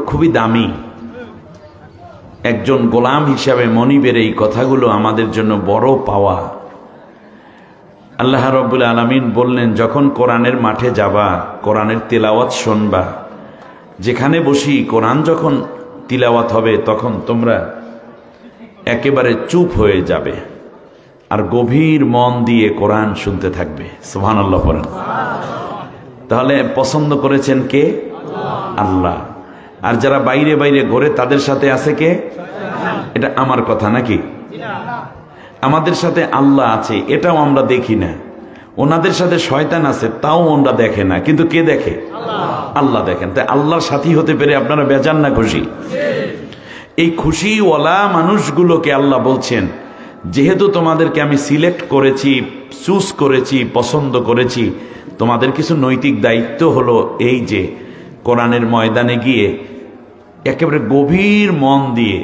খুবই দামি। একজন গোলাম হিসাবে মনিবের এই কথাগুলো আমাদের জন্য বড় পাওয়া। আল্লাহ রাব্বুল আলামিন বললেন, যখন কোরআনের মাঠে যাবা, কোরআনের তিলাওয়াত শুনবা, যেখানে বসি কোরআন যখন তিলাওয়াত হবে তখন তোমরা একেবারে চুপ হয়ে যাবে আর গভীর মন দিয়ে কোরআন শুনতে থাকবে। সুবহানাল্লাহ পড়েন। তাহলে পছন্দ করেছেন কে? আল্লাহ। আর যারা বাইরে বাইরে ঘোরে তাদের সাথে আছে কে? এটা আমার কথা নাকি? আমাদের সাথে আল্লাহ আছে, এটাও আমরা দেখি না। ওনাদের সাথে শয়তান আছে, তাও ওনারা দেখে না, কিন্তু কে দেখে? আল্লাহ দেখেন। তাই আল্লাহর সাথী হতে পেরে আপনারা বেজান না খুশি? এই খুশিওয়ালা মানুষগুলোকে আল্লাহ বলছেন, যেহেতু তোমাদেরকে আমি সিলেক্ট করেছি, চুজ করেছি, পছন্দ করেছি, তোমাদের কিছু নৈতিক দায়িত্ব হলো এই যে কোরআনের ময়দানে গিয়ে একেবারে গভীর মন দিয়ে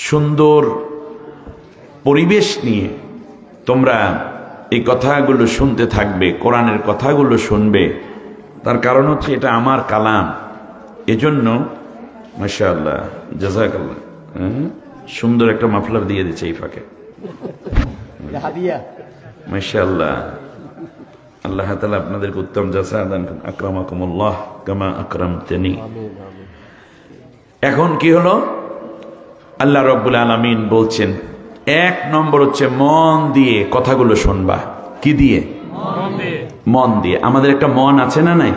সুন্দর পরিবেশ নিয়ে তোমরা এই কথাগুলো শুনতে থাকবে, কোরআনের কথাগুলো শুনবে। তার কারণ হচ্ছে এটা আমার কালাম। এজন্য মাশাআল্লাহ, জাযাকাল্লাহ, সুন্দর একটা মাফলার দিয়ে দিচ্ছে এই ফাঁকে, মাশাআল্লাহ। আল্লাহ তাআলা আপনাদেরকে উত্তম জাযা দান করুন। আকরামাকুমুল্লাহ কামা আকরামতানি। এখন কি হলো? আল্লাহ রাব্বুল আলামিন বলছেন, এক নম্বর হচ্ছে মন দিয়ে কথাগুলো শুনবা। কি দিয়ে? মন দিয়ে। আমাদের একটা মন আছে না নাই?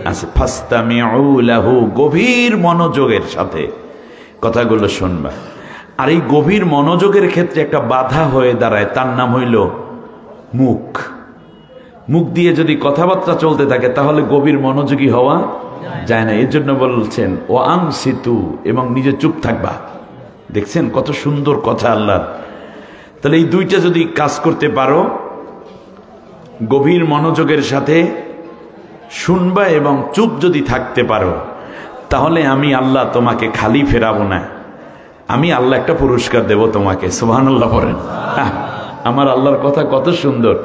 আছে। ফাস্তামিউ লাহু, গভীর মনোযোগের সাথে কথাগুলো শুনবা। আর এই গভীর মনোযোগের ক্ষেত্রে একটা বাধা হয়ে দাঁড়ায়, তার নাম হইল মুখ। মুখ দিয়ে যদি কথাবার্তা চলতে থাকে তাহলে গভীর মনোযোগী হওয়া যায় না। এর জন্য বলছেন ও আনসিতু, এবং নিজে চুপ থাকবা। দেখছেন কত সুন্দর কথা আল্লাহর। তাহলে এই দুইটা যদি কাজ করতে পারো, গভীর মনোযোগের সাথে শুনবা এবং চুপ যদি থাকতে পারো, তাহলে আমি আল্লাহ তোমাকে খালি ফেরাবো না। আমি আল্লাহ একটা পুরস্কার দেব তোমাকে। সুবহানাল্লাহ বলেন। আমার আল্লাহর কথা কত সুন্দর।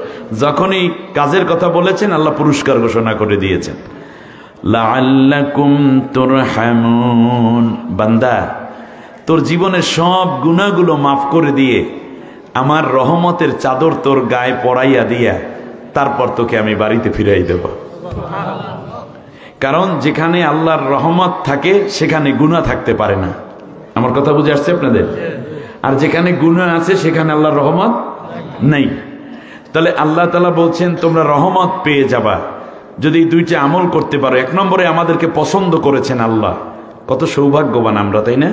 যখনই কাজের কথা বলেছেন আল্লাহ পুরস্কার ঘোষণা করে দিয়েছেন। লাআল্লাকুম তুরহামুন, বান্দা তোর জীবনের সব গুনাহগুলো মাফ করে দিয়ে আমার রহমতের চাদর তোর গায়ে পরাইয়া দিয়া তারপর তোকে আমি বাড়িতে ফিরাই দেব। কারণ যেখানে আল্লাহর রহমত থাকে সেখানে গুনাহ থাকতে পারে না। আমার কথা বুঝে আসছে আপনাদের? আর যেখানে গুনাহ আছে সেখানে আল্লাহর রহমত নেই। তাহলে আল্লাহ তাআলা বলছেন তোমরা রহমত পেয়ে যাবা যদি দুইটা আমল করতে পারো। এক নম্বরে আমাদেরকে পছন্দ করেছেন আল্লাহ, কত সৌভাগ্যবান আমরা, তাই না?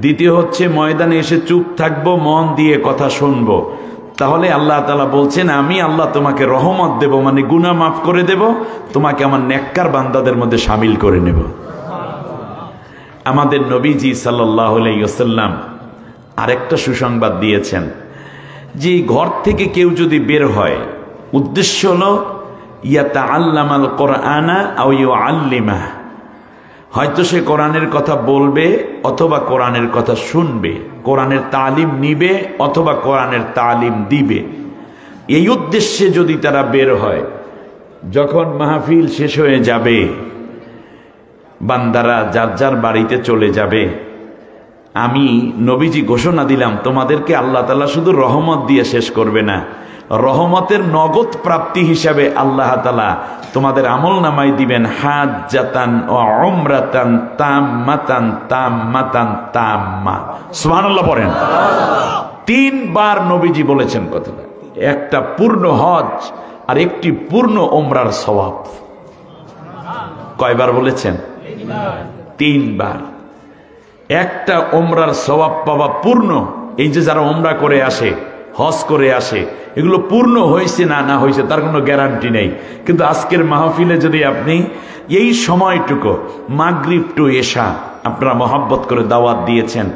দ্বিতীয় হচ্ছে ময়দানে এসে চুপ থাকবো, মন দিয়ে কথা শুনবো। তাহলে আল্লাহ তাআলা বলছেন আমি আল্লাহ তোমাকে রহমত দেব, মানে গুনাহ মাফ করে দেব, তোমাকে আমার নেককার বান্দাদের মধ্যে শামিল করে নেব। আমাদের নবীজি সাল্লাল্লাহু আলাইহি ওয়াসাল্লাম আরেকটা সুসংবাদ দিয়েছেন যে ঘর থেকে কেউ যদি বের হয়, উদ্দেশ্য হলো ইয়াতাআল্লামাল কোরআনা আও ইউআল্লিমা, হয়তো সে কোরআনের কথা বলবে অথবা কোরআনের কথা শুনবে, কোরআনের তালিম নিবে অথবা কোরআনের তালিম দিবে। এই উদ্দেশ্যে যদি তারা বের হয়, যখন মাহফিল শেষ হয়ে যাবে, বান্দারা যার যার বাড়িতে চলে যাবে, আমি নবীজি ঘোষণা দিলাম তোমাদেরকে আল্লাহ তাআলা শুধু রহমত দিয়ে শেষ করবে না, রহমতের নগদ প্রাপ্তি হিসাবে আল্লাহ তাআলা তোমাদের আমল নামায় দিবেন হাজ্জাতান ও উমরাতান তাম্মাতান তাম্মাতান তাম্মা। সুবহানাল্লাহ পড়েন। তিনবার নবীজি বলেছেন কথাটা, একটা পূর্ণ হজ আর একটি পূর্ণ উমরার সওয়াব। কয়বার বলেছেন? তিনবার। একটা উমরার সওয়াব পাওয়া পূর্ণ, এই যে যারা উমরা করে আসে, হজ করে আসে, এগুলো পূর্ণ হয়েছে না না হয়েছে তার কোনো গ্যারান্টি নেই। কিন্তু আজকের মাহফিলে যদি আপনি এই সময়টুকু মাগরিব টু এশা আপনারা মহব্বত করে দাওয়াত দিয়েছেন,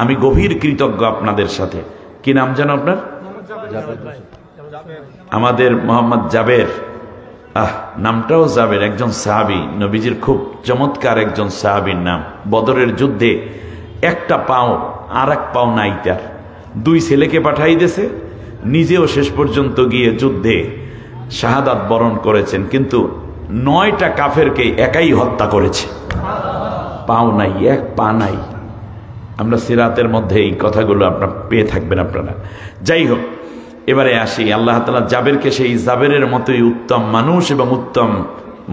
আমি গভীর কৃতজ্ঞ আপনাদের সাথে। কি নাম জানো আপনার? আমাদের মোহাম্মদ জাবের। নামটাও জাবের, একজন সাহাবী, নবীজির খুব চমৎকার একজন সাহাবীর নাম। বদরের যুদ্ধে একটা পাও আর এক পাও নাই তার, দুই ছেলেকে পাঠাই দিয়েছে, নিজেও শেষ পর্যন্ত গিয়ে যুদ্ধে শাহাদাত বরণ করেছেন। কিন্তু 9টা কাফেরকে একাই হত্যা করেছে, পাও নাই, এক পা নাই। আমরা সিরাতের মধ্যে এই কথাগুলো আপনারা পেয়ে থাকবেন আপনারা। যাই হোক, এবারে আসি, আল্লাহ তাআলা জাবেরকে সেই জাবেরের মতোই উত্তম মানুষ এবং উত্তম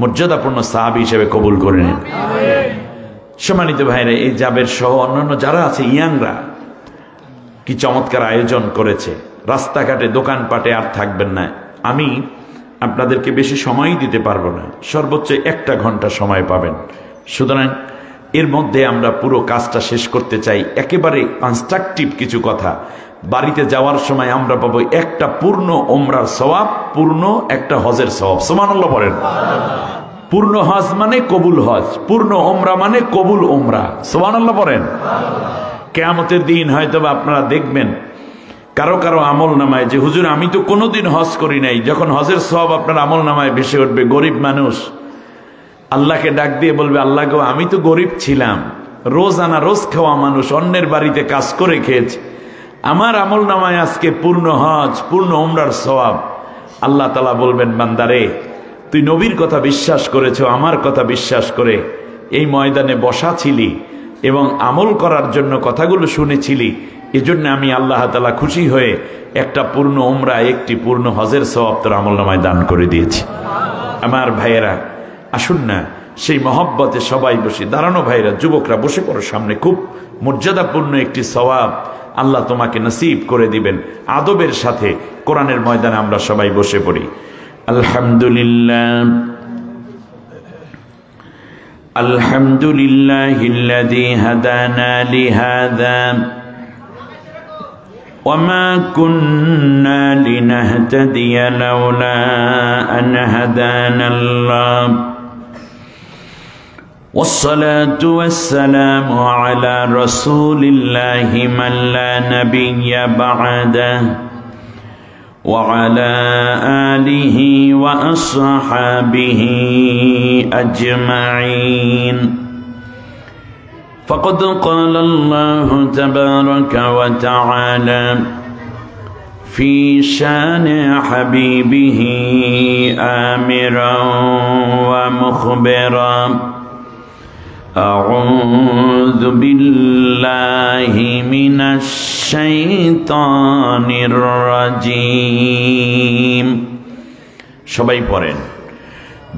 মর্যাদাপূর্ণ সাহাবী হিসেবে কবুল করে নেন। সম্মানিত ভাইরা, এই জাবের সহ অন্যান্য যারা আছে ইয়াংরা কি চমৎকার আয়োজন করেছে। রাস্তাঘাটে দোকানপাটে আর থাকবেন না। আমি আপনাদেরকে বেশি সময় দিতে পারবো না, সর্বোচ্চ 1 ঘন্টা সময় পাবেন। সুতরাং এর মধ্যে আমরা পুরো কাজটা শেষ করতে চাই। একেবারে কনস্ট্রাকটিভ কিছু কথা। বাড়িতে যাওয়ার সময় আমরা পাবো একটা পূর্ণ ওমরার সওয়াব, পূর্ণ একটা হজের সওয়াব। সুবহানাল্লাহ বলেন। পূর্ণ হজ মানে কবুল হজ, পূর্ণ ওমরা মানে কবুল ওমরা। সুবহানাল্লাহ বলেন। কিয়ামতের দিন হয়তো আপনারা দেখবেন কারো কারো আমল নামায় যে হুজুর আমি তো কোনোদিন হজ করি নাই, যখন হজের সওয়াব আপনার আমল নামায় ভেসে উঠবে, গরিব মানুষ আল্লাহকে ডাক দিয়ে বলবে, আল্লাহ গো আমি তো গরিব ছিলাম, রোজানা রোজ খাওয়া মানুষ, অন্যের বাড়িতে কাজ করে খেয়েছি, আমার আমল নামায় আজকে পূর্ণ হজ পূর্ণ ওমরার সওয়াব। আল্লাহ তাআলা বলবেন, বান্দারে তুই নবীর কথা বিশ্বাস করেছ, আমার কথা বিশ্বাস করে এই ময়দানে বসা ছিলি এবং আমল করার জন্য কথাগুলো শুনেছিলি, এজন্য আমি আল্লাহ তাআলা খুশি হয়ে একটা পূর্ণ ওমরা, একটি পূর্ণ হজের সওয়াব তোর আমল নামায় দান করে দিয়েছি। আমার ভাইয়েরা আসুন না সেই মহব্বতে সবাই বসে, দাঁড়ানো ভাইরা, যুবকরা বসে পড়ো সামনে, খুব মর্যাদাপূর্ণ একটি সওয়াব আল্লাহ তোমাকে নসিব করে দিবেন। আদবের সাথে কোরআনের ময়দানে আমরা সবাই বসে পড়ি। আলহামদুলিল্লাহ আলহামদুলিল্লাহিল্লাযী হাদানা লিহাযা ওয়ামা কুন্না লিনাহতাদিয়া লাউলা আন হাদানাল্লাহ والصلاة والسلام على رسول الله من لا نبي بعده وعلى آله وأصحابه أجمعين. فقد قال الله تبارك وتعالى في شان حبيبه آمرا ومخبرا: أعوذ بالله من الشيطان الرجيم. সবাই পড়েন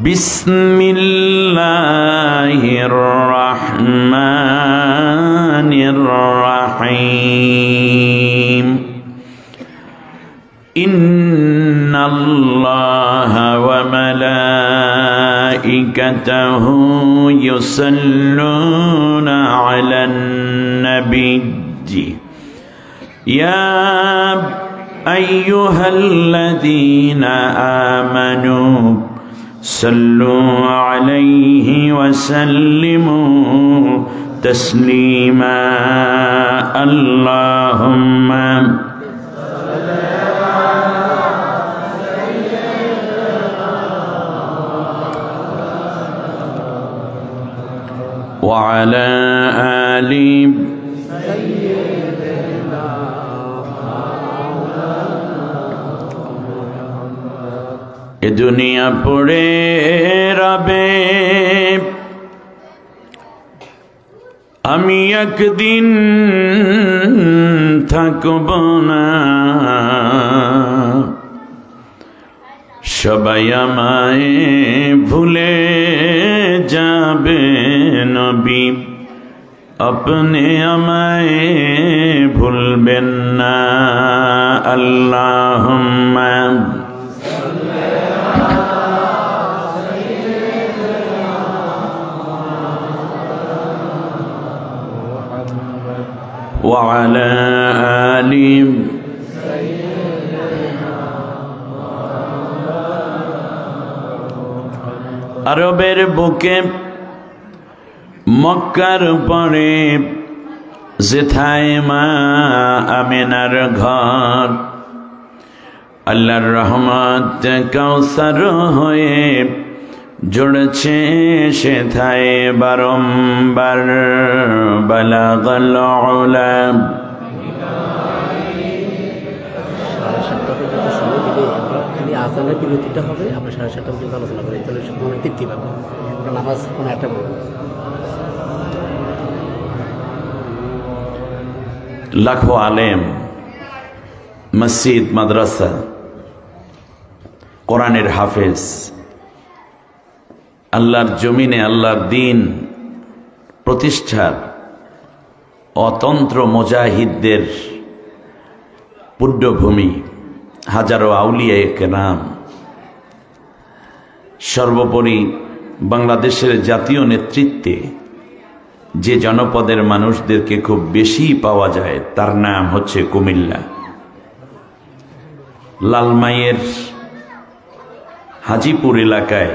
বিসমিল্লাহির রহমানির রহিম. ইন্নাল্লাহা ওয়া ملائكته يصلون على النبي يا أيها الذين آمنوا صلوا عليه وسلموا تسليما. اللهم وعلى آل এ দুনিয়া পড়ে রবে, আমি একদিন থাকব না, সবাই আমায় ভুলে যাবে নবী, আপনি আমায় ভুলবেন না। আল্লাহুম্মা ওয়া আলা আলি আরবের বুকে মক্কার পরে যেথায় মা আমিনার ঘর, আল্লাহর রহমত কাউসার হয়ে জুড়ছে সেথায় বারম্বার। বালাগাল উলা আলোচনার বিরতিটা হবে, আমরা 7:30 পর্যন্ত আলোচনা করি, তাহলে মনে তৃপ্তি পাবো। নামাজ কোনো একটা বলবো। লাখো আলেম, মসজিদ, মাদ্রাসা, কোরআনের হাফেজ, আল্লাহর জমিনে আল্লাহর দিন প্রতিষ্ঠার অতন্ত্র মুজাহিদদের পুণ্যভূমি, হাজারো আউলিয়ায়ে কেরাম, সর্বোপরি বাংলাদেশের জাতীয় নেতৃত্বে যে জনপদের মানুষদেরকে খুব বেশি পাওয়া যায় তার নাম হচ্ছে কুমিল্লা। লালমাইয়ের হাজিপুর এলাকায়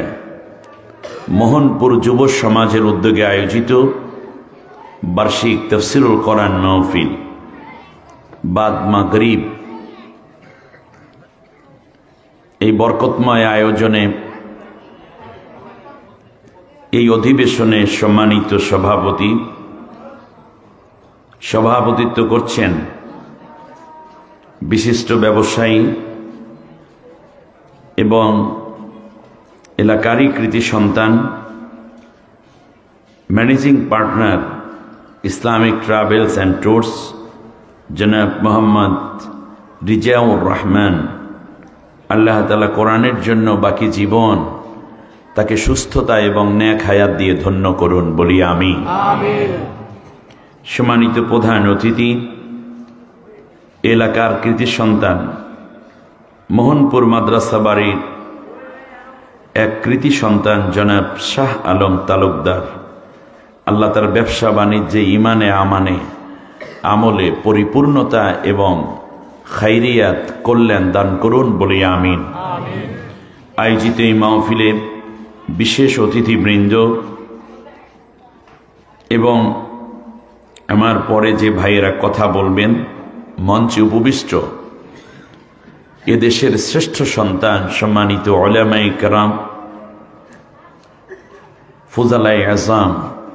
মোহনপুর যুব সমাজের উদ্যোগে আয়োজিত বার্ষিক তাফসীরুল কোরআন মাহফিল বাদ মাগরিব, এই বরকতময় আয়োজনে এই অধিবেশনে সম্মানিত সভাপতিত্ব করছেন বিশিষ্ট ব্যবসায়ী এবং এলাকারই কৃতি সন্তান, managing partner Islamic travels and tours জনাব মোহাম্মদ রিজাউর রহমান। আল্লাহ তাআলা কোরআনের জন্য বাকি জীবন তাকে সুস্থতা এবং নেক হায়াত দিয়ে ধন্য করুন, বলি আমিন। সম্মানিত প্রধান অতিথি, এলাকার কৃতি সন্তান, মোহনপুর মাদ্রাসা বাড়ির এক কৃতি সন্তান জনাব শাহ আলম তালুকদার, আল্লাহ তার ব্যবসা বাণিজ্যে ইমানে আমানে আমলে পরিপূর্ণতা এবং খাইরিয়াত কল্যাণ দান করুন, বলি আমিন। আয়োজিত এই মাহফিলে বিশেষ অতিথিবৃন্দ এবং আমার পরে যে ভাইয়েরা কথা বলবেন, মঞ্চে উপবিষ্ট এদেশের শ্রেষ্ঠ সন্তান সম্মানিত উলামায়ে কেরাম, ফুজালায়ে আযম,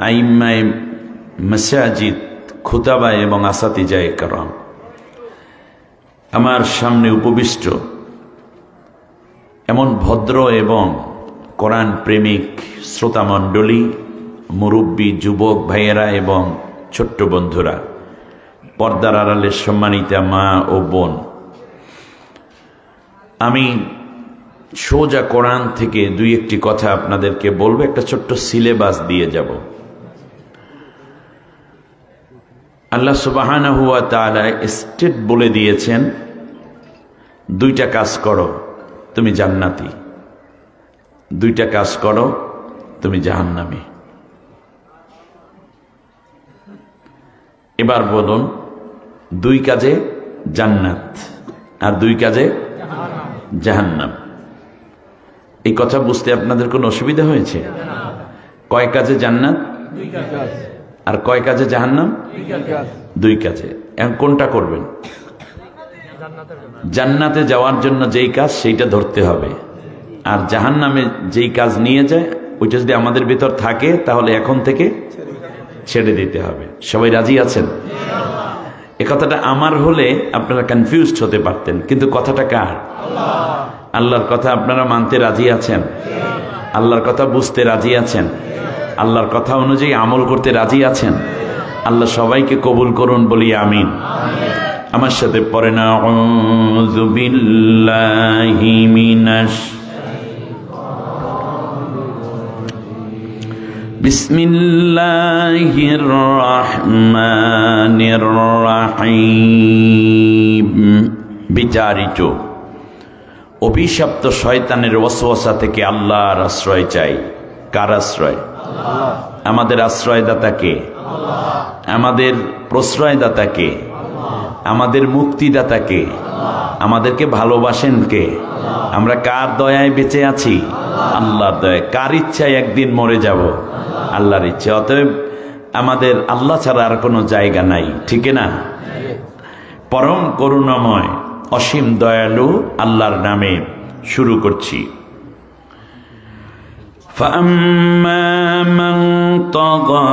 আইম্মায়ে মাসাজিদ, খুতাবা এবং আসাতিজায়ে কেরাম, আমার সামনে উপবিষ্ট এমন ভদ্র এবং কোরআন প্রেমিক শ্রোতামণ্ডলী, মুরব্বী, যুবক ভাইয়েরা এবং ছোট্ট বন্ধুরা, পর্দার আড়ালের সম্মানিতা মা ও বোন, আমি সোজা কোরআন থেকে দুই একটি কথা আপনাদেরকে বলবো, একটা ছোট্ট সিলেবাস দিয়ে যাব। আল্লাহ সুবহানাহু ওয়া তাআলা স্টেট বলে দিয়েছেন, দুইটা কাজ করো তুমি জান্নাতি, দুইটা কাজ করো তুমি জাহান্নামী। এবার বলুন, দুই কাজে জান্নাত আর দুই কাজে জাহান্নাম। এই কথা বুঝতে আপনাদের কোনো অসুবিধা হয়েছে? কয় কাজে জান্নাত আর কয় কাজে জাহান্নাম? দুই কাজে। এখন কোনটা করবেন? জান্নাতে যাওয়ার জন্য যেই কাজ সেইটা ধরতে হবে, আর জাহান্নামে যেই কাজ নিয়ে যায় ওইটা যদি আমাদের ভিতর থাকে তাহলে এখন থেকে ছেড়ে দিতে হবে। সবাই রাজি আছেন? এ কথাটা আমার হলে আপনারা কনফিউজড হতে পারতেন, কিন্তু কথাটা কার? আল্লাহর কথা আপনারা মানতে রাজি আছেন? আল্লাহর কথা বুঝতে রাজি আছেন? আল্লাহর কথা অনুযায়ী আমল করতে রাজি আছেন? আল্লাহ সবাইকে কবুল করুন, বলি আমিন। আমার সাথে পড়ে না, আউযু বিল্লাহি মিনাশ বিসমিল্লাহির রহমানির রহিম। বিচারিত অভিশপ্ত শয়তানের ওয়াসওয়াসা থেকে আল্লাহর আশ্রয় চাই। কার আশ্রয়? আমাদের আশ্রয়দাতা কে? আমাদের প্রশ্রয়দাতা কে? আমাদের মুক্তিদাতা কে? আমাদেরকে ভালোবাসেন কে? আমরা কার দয়ায় বেঁচে আছি? আল্লাহর দয়ায়। কার ইচ্ছায় একদিন মরে যাব? আল্লাহর ইচ্ছা। অতএব আমাদের আল্লাহ ছাড়া আর কোনো জায়গা নাই, ঠিক না? পরম করুণাময় অসীম দয়ালু আল্লাহর নামে শুরু করছি। فَأَمَّا مَنْ طَغَى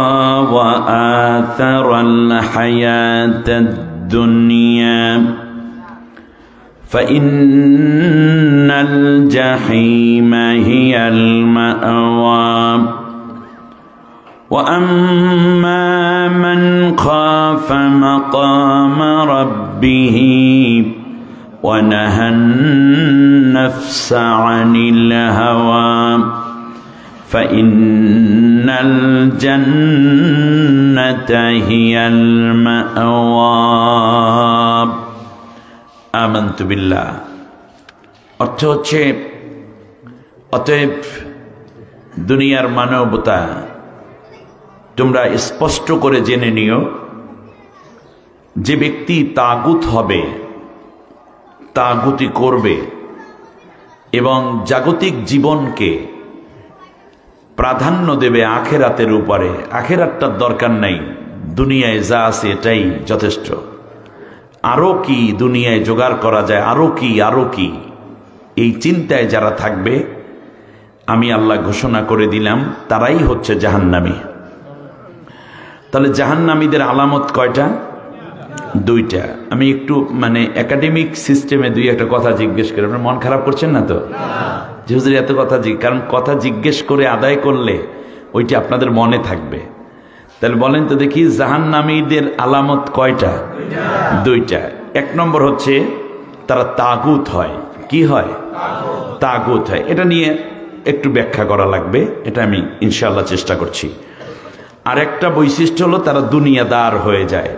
وَآثَرَ الْحَيَاةَ الدُّنْيَا فإن الجحيم هي المأوى وأما من خاف مقام ربه ونهى النفس عن الهوى فإن الجنة هي المأوى آمنت بالله অর্থ হচ্ছে অতএব দুনিয়ার মানবতা তোমরা স্পষ্ট করে জেনে নিও যে ব্যক্তি তাগুত হবে তাগুতি করবে এবং জাগতিক জীবনকে প্রাধান্য দেবে আখেরাতের উপরে আখেরাতটার দরকার নাই দুনিয়ায় যা আছে এটাই যথেষ্ট আরো কি দুনিয়ায় জোগাড় করা যায় আরো কি এই চিন্তায় যারা থাকবে আমি আল্লাহ ঘোষণা করে দিলাম তারাই হচ্ছে জাহান্নামী তাহলে জাহান্নামীদের আলামত কয়টা দুইটা আমি একটু মানে একাডেমিক সিস্টেমে দুই একটা কথা জিজ্ঞেস করে আপনার মন খারাপ করছেন না তো যে হুজুর এত কথা কারণ কথা জিজ্ঞেস করে আদায় করলে ওইটা আপনাদের মনে থাকবে তাহলে বলেন তো দেখি জাহান্নামীদের আলামত কয়টা দুইটা এক নম্বর হচ্ছে তারা তাগুত হয় কি হয় তাগুত হয় এটা নিয়ে একটু ব্যাখ্যা করা লাগবে এটা আমি ইনশাআল্লাহ চেষ্টা করছি আর একটা বৈশিষ্ট্য হলো তারা দুনিয়াদার হয়ে যায়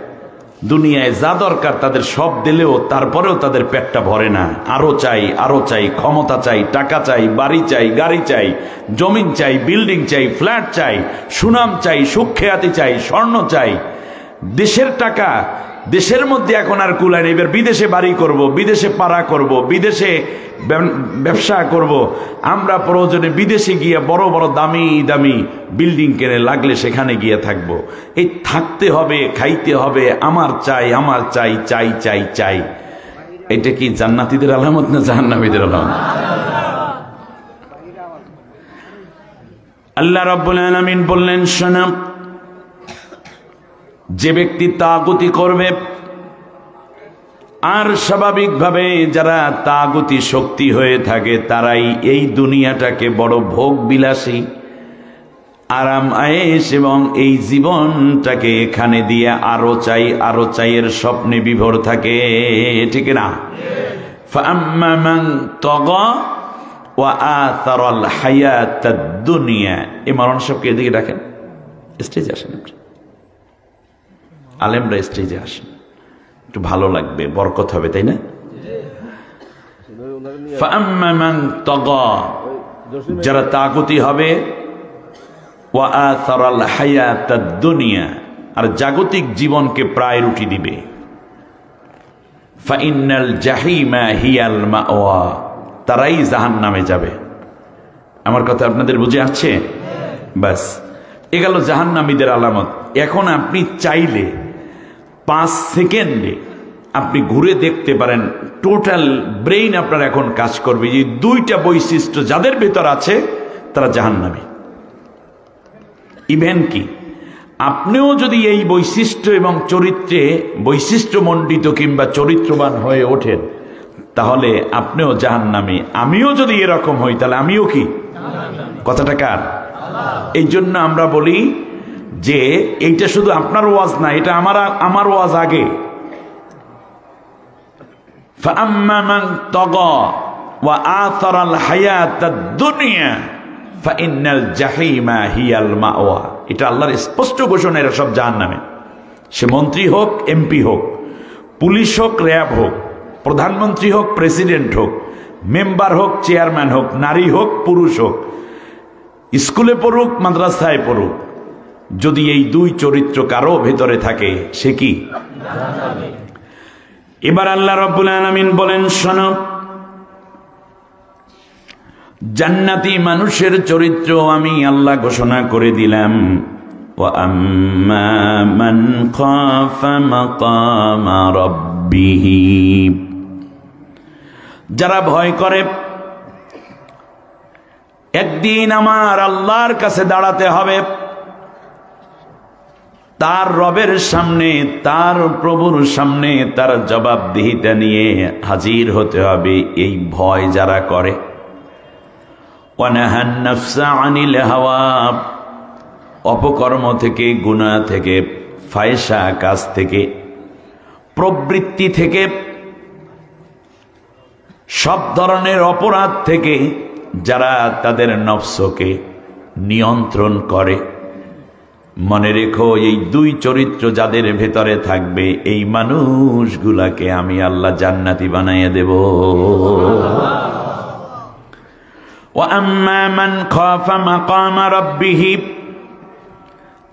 দুনিয়ায় যা দরকার তাদের সব দিলেও তারপরেও তাদের পেটটা ভরে না আরো চাই ক্ষমতা চাই টাকা চাই বাড়ি চাই গাড়ি চাই জমিন চাই বিল্ডিং চাই ফ্ল্যাট চাই সুনাম চাই সুখ্যাতি চাই স্বর্ণ চাই দেশের টাকা দেশের মধ্যে এখন আর কুলায় নেই এবার বিদেশে বাড়ি করব বিদেশে পাড়া করব বিদেশে ব্যবসা করব আমরা প্রয়োজনে বিদেশে গিয়ে বড় বড় দামি দামি বিল্ডিং কিনে লাগলে সেখানে গিয়ে থাকবো এই থাকতে হবে খাইতে হবে আমার চাই এটা কি জান্নাতীদের আলামত না জাহান্নামীদের আলামত আল্লাহ রাব্বুল আলামিন বললেন শোনো যে ব্যক্তি তাগুতি করবে আর স্বাভাবিকভাবে যারা তাগুতি শক্তি হয়ে থাকে তারাই এই দুনিয়াটাকে বড় ভোগ বিলাসী আরাম আয়েশ এবং এই জীবনটাকে এখানে দিয়ে আরো চাইয়ের স্বপ্নে বিভোর থাকে ঠিক না ফাম্মা মান তাগা ওয়া আথারাল হায়াতাদ দুনিয়া এই মাওলানা সাহেবকে এদিকে রাখেন স্টেজে আসেন আপনি আলেমরা স্টেজে আসেন একটু ভালো লাগবে বরকত হবে তাই না ফাম্মা মান তাগা যারা তাগুতি হবে ওয়া আথারাল হায়াতাদ দুনিয়া আর জাগতিক জীবনকে প্রায়োরিটি দিবে ফাইন্নাল জাহিমা হিয়াল মাওয়া তারাই জাহান্নামে যাবে আমার কথা আপনাদের বুঝে আসছে বাস এগেল জাহান্নামীদের আলামত এখন আপনি চাইলে 5 সেকেন্ডে আপনি ঘুরে দেখতে পারেন টোটাল ব্রেইন আপনার এখন কাজ করবে যে দুইটা বৈশিষ্ট্য যাদের ভেতর আছে তারা জাহান্নামী ইভেন কি আপনিও যদি এই বৈশিষ্ট্য এবং চরিত্রে বৈশিষ্ট্যমণ্ডিত কিংবা চরিত্রবান হয়ে ওঠেন তাহলে আপনিও জাহান্নামী আমিও যদি এরকম হই তাহলে আমিও কি কথাটা কার এই জন্য আমরা বলি যে এইটা শুধু আপনার ওয়াজ না এটা আমার ওয়াজ আগে ফাআম্মা মান তাগা ওয়া আথারাল হায়াতাদ দুনিয়া ফাইন্নাল জাহিমা হিয়াল মাওয়া এটা আল্লাহর স্পষ্ট ঘোষণা এরা সব জাহান্নামে সে মন্ত্রী হোক এমপি হোক পুলিশ হোক র্যাব হোক প্রধানমন্ত্রী হোক প্রেসিডেন্ট হোক মেম্বার হোক চেয়ারম্যান হোক নারী হোক পুরুষ হোক স্কুলে পড়ুক মাদ্রাসায় পড়ুক যদি এই দুই চরিত্র কারো ভেতরে থাকে সে কি এবার আল্লাহ রাব্বুল আলামিন বলেন শোনো জান্নাতি মানুষের চরিত্র আমি আল্লাহ ঘোষণা করে দিলাম ওয়া আম্মা মান খাফা মাকামা রাব্বিহি যারা ভয় করে একদিন আমার আল্লাহর কাছে দাঁড়াতে হবে তার রবের সামনে, তার প্রভুর সামনে তার জবাবদিহিতা নিয়ে হাজির হতে হবে। এই ভয় যারা করে, ওয়ানাহান নাফসা আনিল হাওয়া, অপকর্ম থেকে, গুনাহ থেকে, ফায়সা কাজ থেকে, প্রবৃত্তি থেকে, সব ধরনের অপরাধ থেকে যারা তাদের নফসকে নিয়ন্ত্রণ করে, মনে রেখো এই দুই চরিত্র যাদের ভেতরে থাকবে, এই মানুষগুলাকে আমি আল্লাহ জান্নাতি বানাইয়া দেব। ওয়া আম্মা মান খাফা মাকামা রাব্বিহি,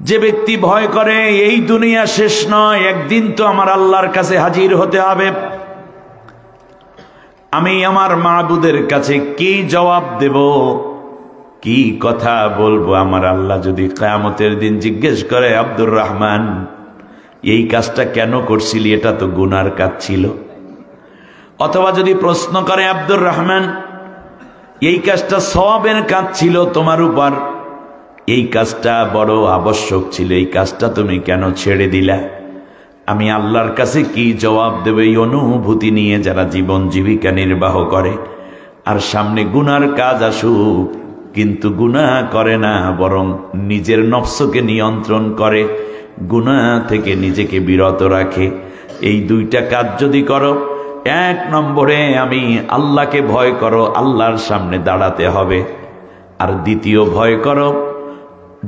যে ব্যক্তি ভয় করে এই দুনিয়া শেষ নয়, একদিন তো আমার আল্লাহর কাছে হাজির হতে হবে, আমি আমার মাবুদের কাছে কি জবাব দেব, কি কথা বলবো? আমার আল্লাহ যদি কিয়ামতের দিন জিজ্ঞেস করে, আব্দুর রহমান এই কাজটা কেন করছিলি, এটা তো গুনার কাজ ছিল। অথবা যদি প্রশ্ন করে, আব্দুর রহমান এই কাজটা সওয়াবের কাজ ছিল তোমার উপর, এই কাজটা বড় আবশ্যক ছিল, এই কাজটা তুমি কেন ছেড়ে দিলা? আমি আল্লাহর কাছে কি জবাব দেব? এই অনুভূতি নিয়ে যারা জীবন জীবিকা নির্বাহ করে, আর সামনে গুনার কাজ আসুক কিন্তু গুনাহ করে না, বরং নিজের নফসকে নিয়ন্ত্রণ করে, গুনাহ থেকে নিজেকে বিরত রাখে, এই দুইটা কাজ যদি করো, এক নম্বরে আমি আল্লাহকে ভয় করো, আল্লাহর সামনে দাঁড়াতে হবে। আর দ্বিতীয় ভয় করো,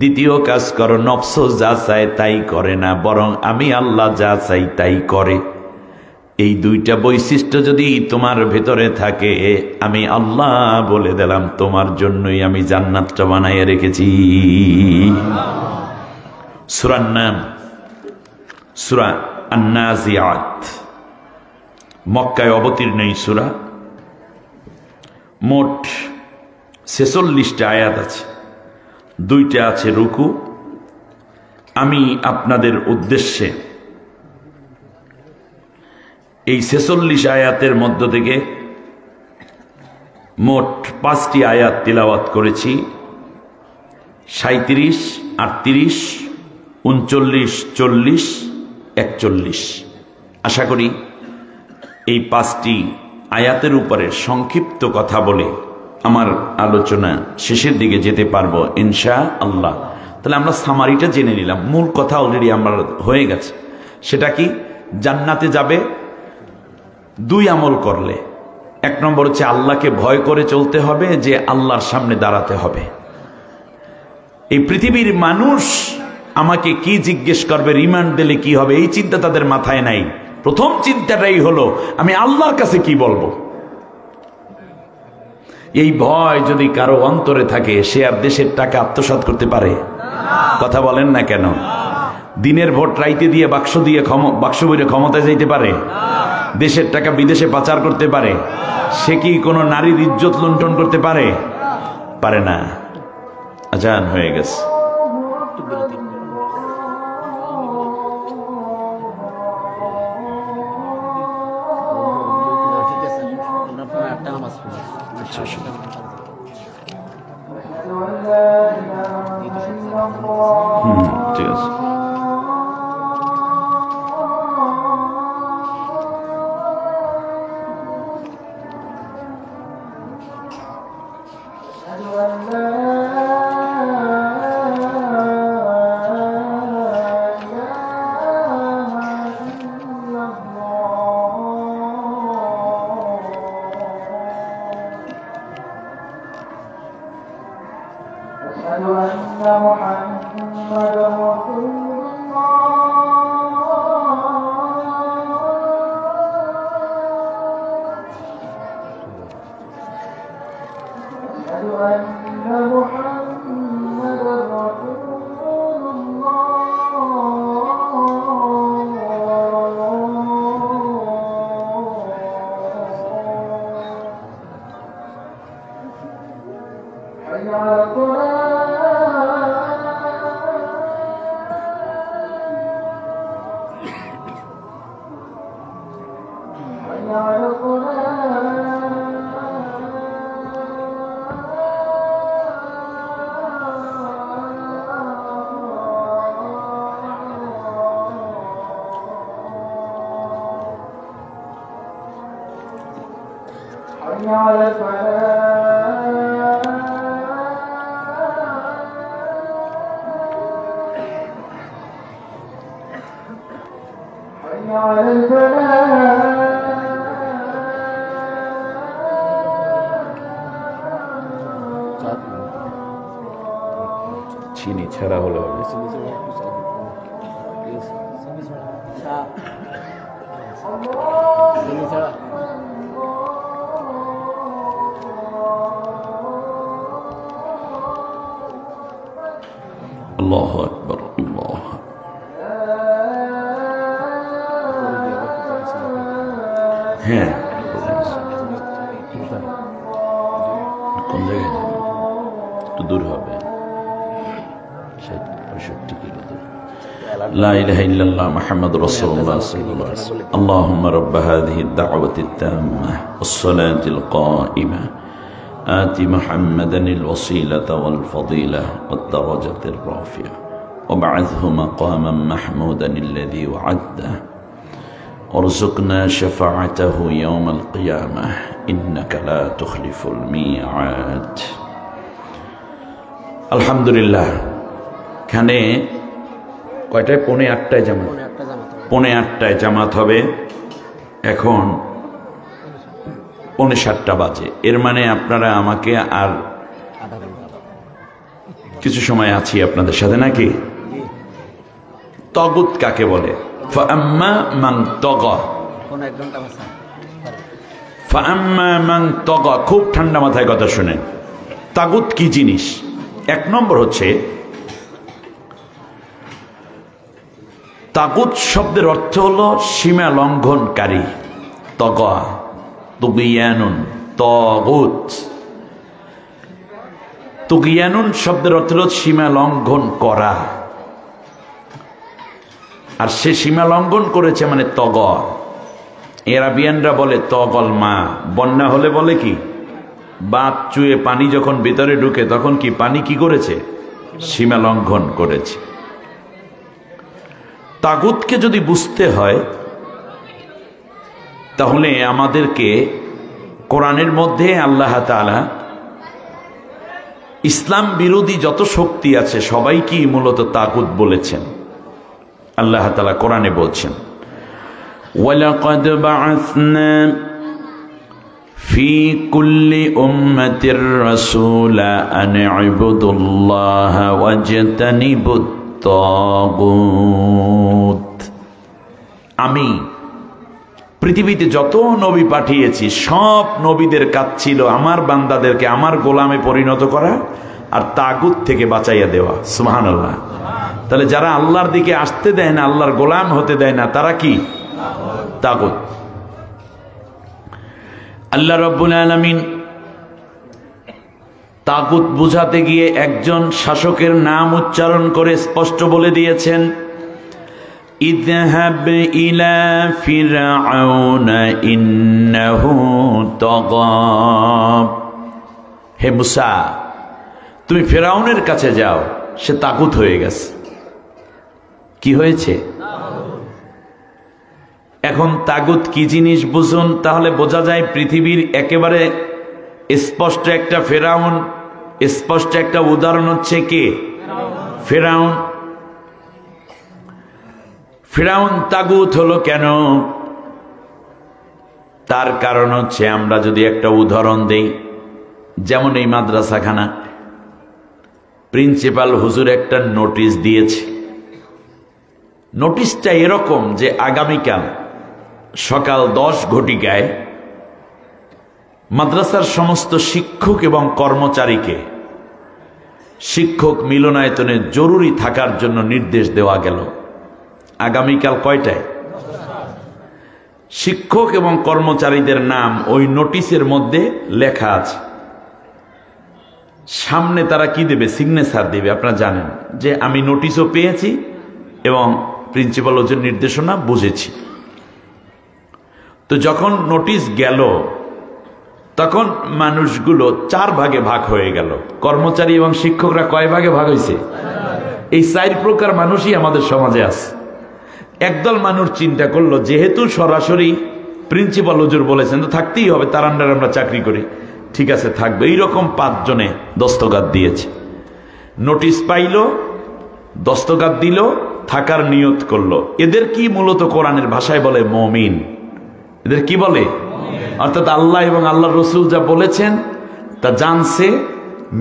দ্বিতীয় কাজ করো, নফস যা চায় তাই করে না, বরং আমি আল্লাহ যা চাই তাই করে। এই দুইটা বৈশিষ্ট্য যদি তোমার ভেতরে থাকে, আমি আল্লাহ বলে দিলাম তোমার জন্যই আমি জান্নাতটা বানাইয়া রেখেছি। সূরার নাম সূরা আন-নাজিআত, মক্কায় অবতীর্ণ এই সূরা। মোট 46টা আয়াত আছে, 2টা আছে রুকু। আমি আপনাদের উদ্দেশ্যে এই 46 আয়াতের মধ্য থেকে মোট 5টি আয়াত তিলাওয়াত করেছি, 37, 38, 39, 40, 41। আশা করি এই 5টি আয়াতের উপরে সংক্ষিপ্ত কথা বলে আমার আলোচনা শেষের দিকে যেতে পারবো ইনশাআল্লাহ। তাহলে আমরা সামারিটা জেনে নিলাম, মূল কথা অলরেডি আমার হয়ে গেছে। সেটা কি? জান্নাতে যাবে 2 আমল করলে। 1 নম্বর হচ্ছে আল্লাহকে ভয় করে চলতে হবে, যে আল্লাহর সামনে দাঁড়াতে হবে। এই পৃথিবীর মানুষ আমাকে কি জিজ্ঞেস করবে, রিমান্ড দিলে কি হবে, এই চিন্তা তাদের মাথায় নাই। প্রথম চিন্তাটাই হলো আমি আল্লাহর কাছে কি বলবো। এই ভয় যদি কারো অন্তরে থাকে, সে আর দেশের টাকা আত্মসাৎ করতে পারে? কথা বলেন না কেন? দিনের ভোট রাইতে দিয়ে বাক্স বইরে ক্ষমতায় যাইতে পারে? দেশের টাকা বিদেশে পাচার করতে পারে? সে কি কোনো নারীর ইজ্জত লুণ্ঠন করতে পারে? পারে না। আজান হয়ে গেছে। ঠিক আছে। চিনি ছাড়া হলো আল্লাহু আকবার আল্লাহ। হ্যাঁ কোন জায়গায় একটু দূর হবে, 65 কিলো দূর। لا إله إلا الله محمد رسول الله صلى الله عليه وسلم اللهم رب هذه الدعوة التامة والصلاة القائمة آت محمدا الوسيلة والفضيلة والدرجة الرافعة وابعثه مقاما محمودا الذي وعده وارزقنا شفاعته يوم القيامة إنك لا تخلف الميعاد الحمد لله খানে কয়টায়? 7:45 জামাত, 7:45 জামাত হবে। এখন 7:45 বাজে। এর মানে আপনারা আমাকে আর কিছু সময় আছি আপনাদের সাথে নাকি? তাগুত কাকে বলে? ফাআম্মা মান তাগা, ফাআম্মা মান তাগা। খুব ঠান্ডা মাথায় কথা শুনেন, তাগুত কি জিনিস? 1 নম্বর হচ্ছে তাগুত শব্দের অর্থ হলো সীমা লঙ্ঘনকারী। তগা, তুগিয়ানুন, তাগুত। তুগিয়ানুন শব্দের অর্থ হলো সীমা লঙ্ঘন করা, আর সে সীমা লঙ্ঘন করেছে মানে তগা। এরাবিয়ানরা বলে তগল মা। বন্যা হলে বলে কি? বাঁধ চুয়ে পানি যখন ভিতরে ঢুকে তখন কি পানি কি করেছে? সীমা লঙ্ঘন করেছে। তাগুতকে যদি বুঝতে হয় তাহলে আমাদেরকে কোরআনের মধ্যে আল্লাহ তাআলা ইসলাম বিরোধী যত শক্তি আছে সবাইকে মূলত তাগুত বলেছেন। আল্লাহ তাআলা কোরআনে বলছেন, ওয়ালাকাদ বাআসনা ফি কুল্লি উম্মাতির রাসূলা আন ইবুদুল্লাহা ওয়াজতানিবুত তাগুত। আমি পৃথিবীতে যত নবী পাঠিয়েছি সব নবীদের কাজ ছিল আমার বান্দাদেরকে আমার গোলামে পরিণত করা আর তাগুত থেকে বাঁচাইয়া দেওয়া। সুবহানাল্লাহ। তাহলে যারা আল্লাহর দিকে আসতে দেয় না, আল্লাহর গোলাম হতে দেয় না, তারা কি? তাগুত। আল্লাহ রাব্বুল আলামিন তাগুত বুঝাতে গিয়ে একজন শাসকের নাম উচ্চারণ করে স্পষ্ট বলে দিয়েছেন, ইযহাব ইলা ফিরআউনা ইন্নাহু তাগা। হে মুসা, তুমি ফিরআউনের কাছে যাও, সে তাগুত হয়ে গেছে। কি হয়েছে? এখন তাগুত কি জিনিস বুঝুন, তাহলে বোঝা যায় পৃথিবীর একেবারে স্পষ্ট একটা ফেরাউন, স্পষ্ট একটা উদাহরণ হচ্ছে কে? ফেরাউন। ফেরাউন তাগুত হলো কেন? তার কারণ হচ্ছে, আমরা যদি একটা উদাহরণ দেই, যেমন এই মাদ্রাসাখানা প্রিন্সিপাল হুজুর একটা নোটিশ দিয়েছে। নোটিশটা এরকম যে আগামীকাল সকাল 10 ঘটিকায় মাদ্রাসার সমস্ত শিক্ষক এবং কর্মচারীকে শিক্ষক মিলনায়তনে জরুরি থাকার জন্য নির্দেশ দেওয়া গেল। আগামীকাল কয়টায়? শিক্ষক এবং কর্মচারীদের নাম ওই নোটিশের মধ্যে লেখা আছে। সামনে তারা কি দেবে? সিগনেচার দেবে। আপনারা জানেন যে আমি নোটিশও পেয়েছি এবং প্রিন্সিপাল ওদের নির্দেশনা বুঝেছি। তো যখন নোটিশ গেল তখন মানুষগুলো 4 ভাগে ভাগ হয়ে গেল। কর্মচারী এবং শিক্ষকরা কয় ভাগে ভাগ হয়েছে? এই 4 প্রকার মানুষই আমাদের সমাজে আছে। একদল মানুষ চিন্তা করলো, যেহেতু সরাসরি প্রিন্সিপাল হুজুর বলেছেন তো থাকতেই হবে, তার আন্ডারে আমরা চাকরি করি, ঠিক আছে থাকবে। এইরকম 5 জনে দস্তখত দিয়েছে। নোটিশ পাইল, দস্তখত দিল, থাকার নিয়ত করলো। এদের কি মূলত কোরআনের ভাষায় বলে মুমিন। এদের কি বলে? অর্থাৎ আল্লাহ এবং আল্লাহর রসুল যা বলেছেন তা জানছে,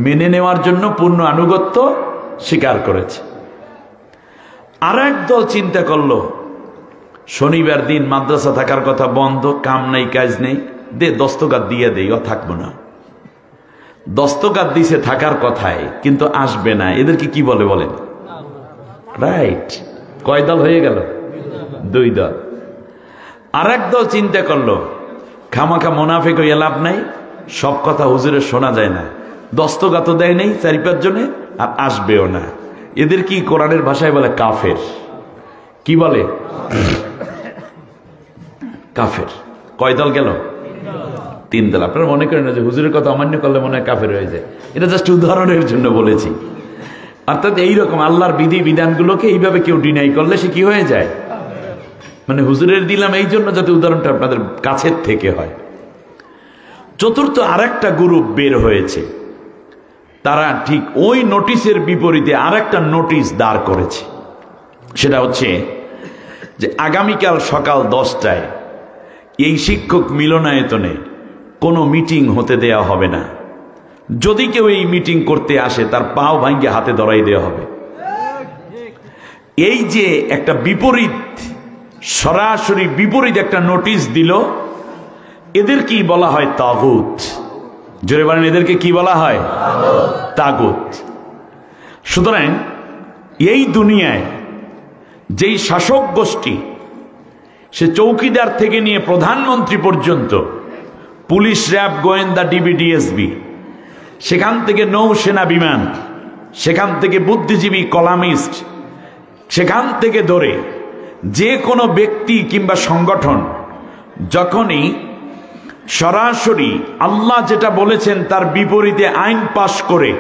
মেনে নেওয়ার জন্য পূর্ণ আনুগত্য স্বীকার করেছে। আর এক দল চিন্তা করলো, শনিবার দিন মাদ্রাসা থাকার কথা বন্ধ, কাম নাই কাজ নেই, দে দস্তখত দিয়ে দেই, ও থাকবো না। দস্তখত দিছে থাকার কথায়, কিন্তু আসবে না। এদেরকে কি বলে বলেন? রাইট। কয় দল হয়ে গেল? 2 দল। আর এক দল চিন্তা করলো, খামাখা মুনাফিক হইয়া লাভ নাই, সব কথা হুজুরের শোনা যায় না, দস্তখত দেয় নেই 4-5 জনে, আর আসবেও না। এদের কি কোরআনের ভাষায় বলে কাফের। কি বলে? কাফের। কয় দল গেল? 3 দল। আপনারা মনে করেন না যে হুজুরের কথা অমান্য করলে মনে হয় কাফের হয়ে যায়, এটা জাস্ট উদাহরণের জন্য বলেছি। অর্থাৎ এইরকম আল্লাহর বিধি বিধানগুলোকে এইভাবে কেউ ডিনাই করলে সে কি হয়ে যায়? মানে হুজুরের দিলাম এই জন্য যাতে উদাহরণটা আপনাদের কাছের থেকে হয়। চতুর্থ আরেকটা গ্রুপ বের হয়েছে, তারা ঠিক ওই নোটিশের বিপরীতে আরেকটা নোটিশ দাঁড় করেছে। সেটা হচ্ছে যে আগামীকাল সকাল 10টায় এই শিক্ষক মিলনায়তনে কোনো মিটিং হতে দেয়া হবে না। যদি কেউ এই মিটিং করতে আসে তার পাও ভাঙ্গে হাতে ধরাই দেওয়া হবে। এই যে একটা বিপরীত, সরাসরি বিপরীত একটা নোটিশ দিল, এদের কি বলা হয়? তাগুত। জোরে বলেন, এদেরকে কি বলা হয়? তাগুত। সুতরাং এই দুনিয়ায় যেই শাসক গোষ্ঠী, সে চৌকিদার থেকে নিয়ে প্রধানমন্ত্রী পর্যন্ত, পুলিশ, র্যাব, গোয়েন্দা, ডিবি, ডিএসবি, সেখান থেকে নৌসেনা বিমান, সেখান থেকে বুদ্ধিজীবী কলামিস্ট, সেখান থেকে ধরে যে কোনো ব্যক্তি কিংবা সংগঠন যখনই সরাসরি আল্লাহ যেটা বলেছেন তার বিপরীতে আইন পাশ করে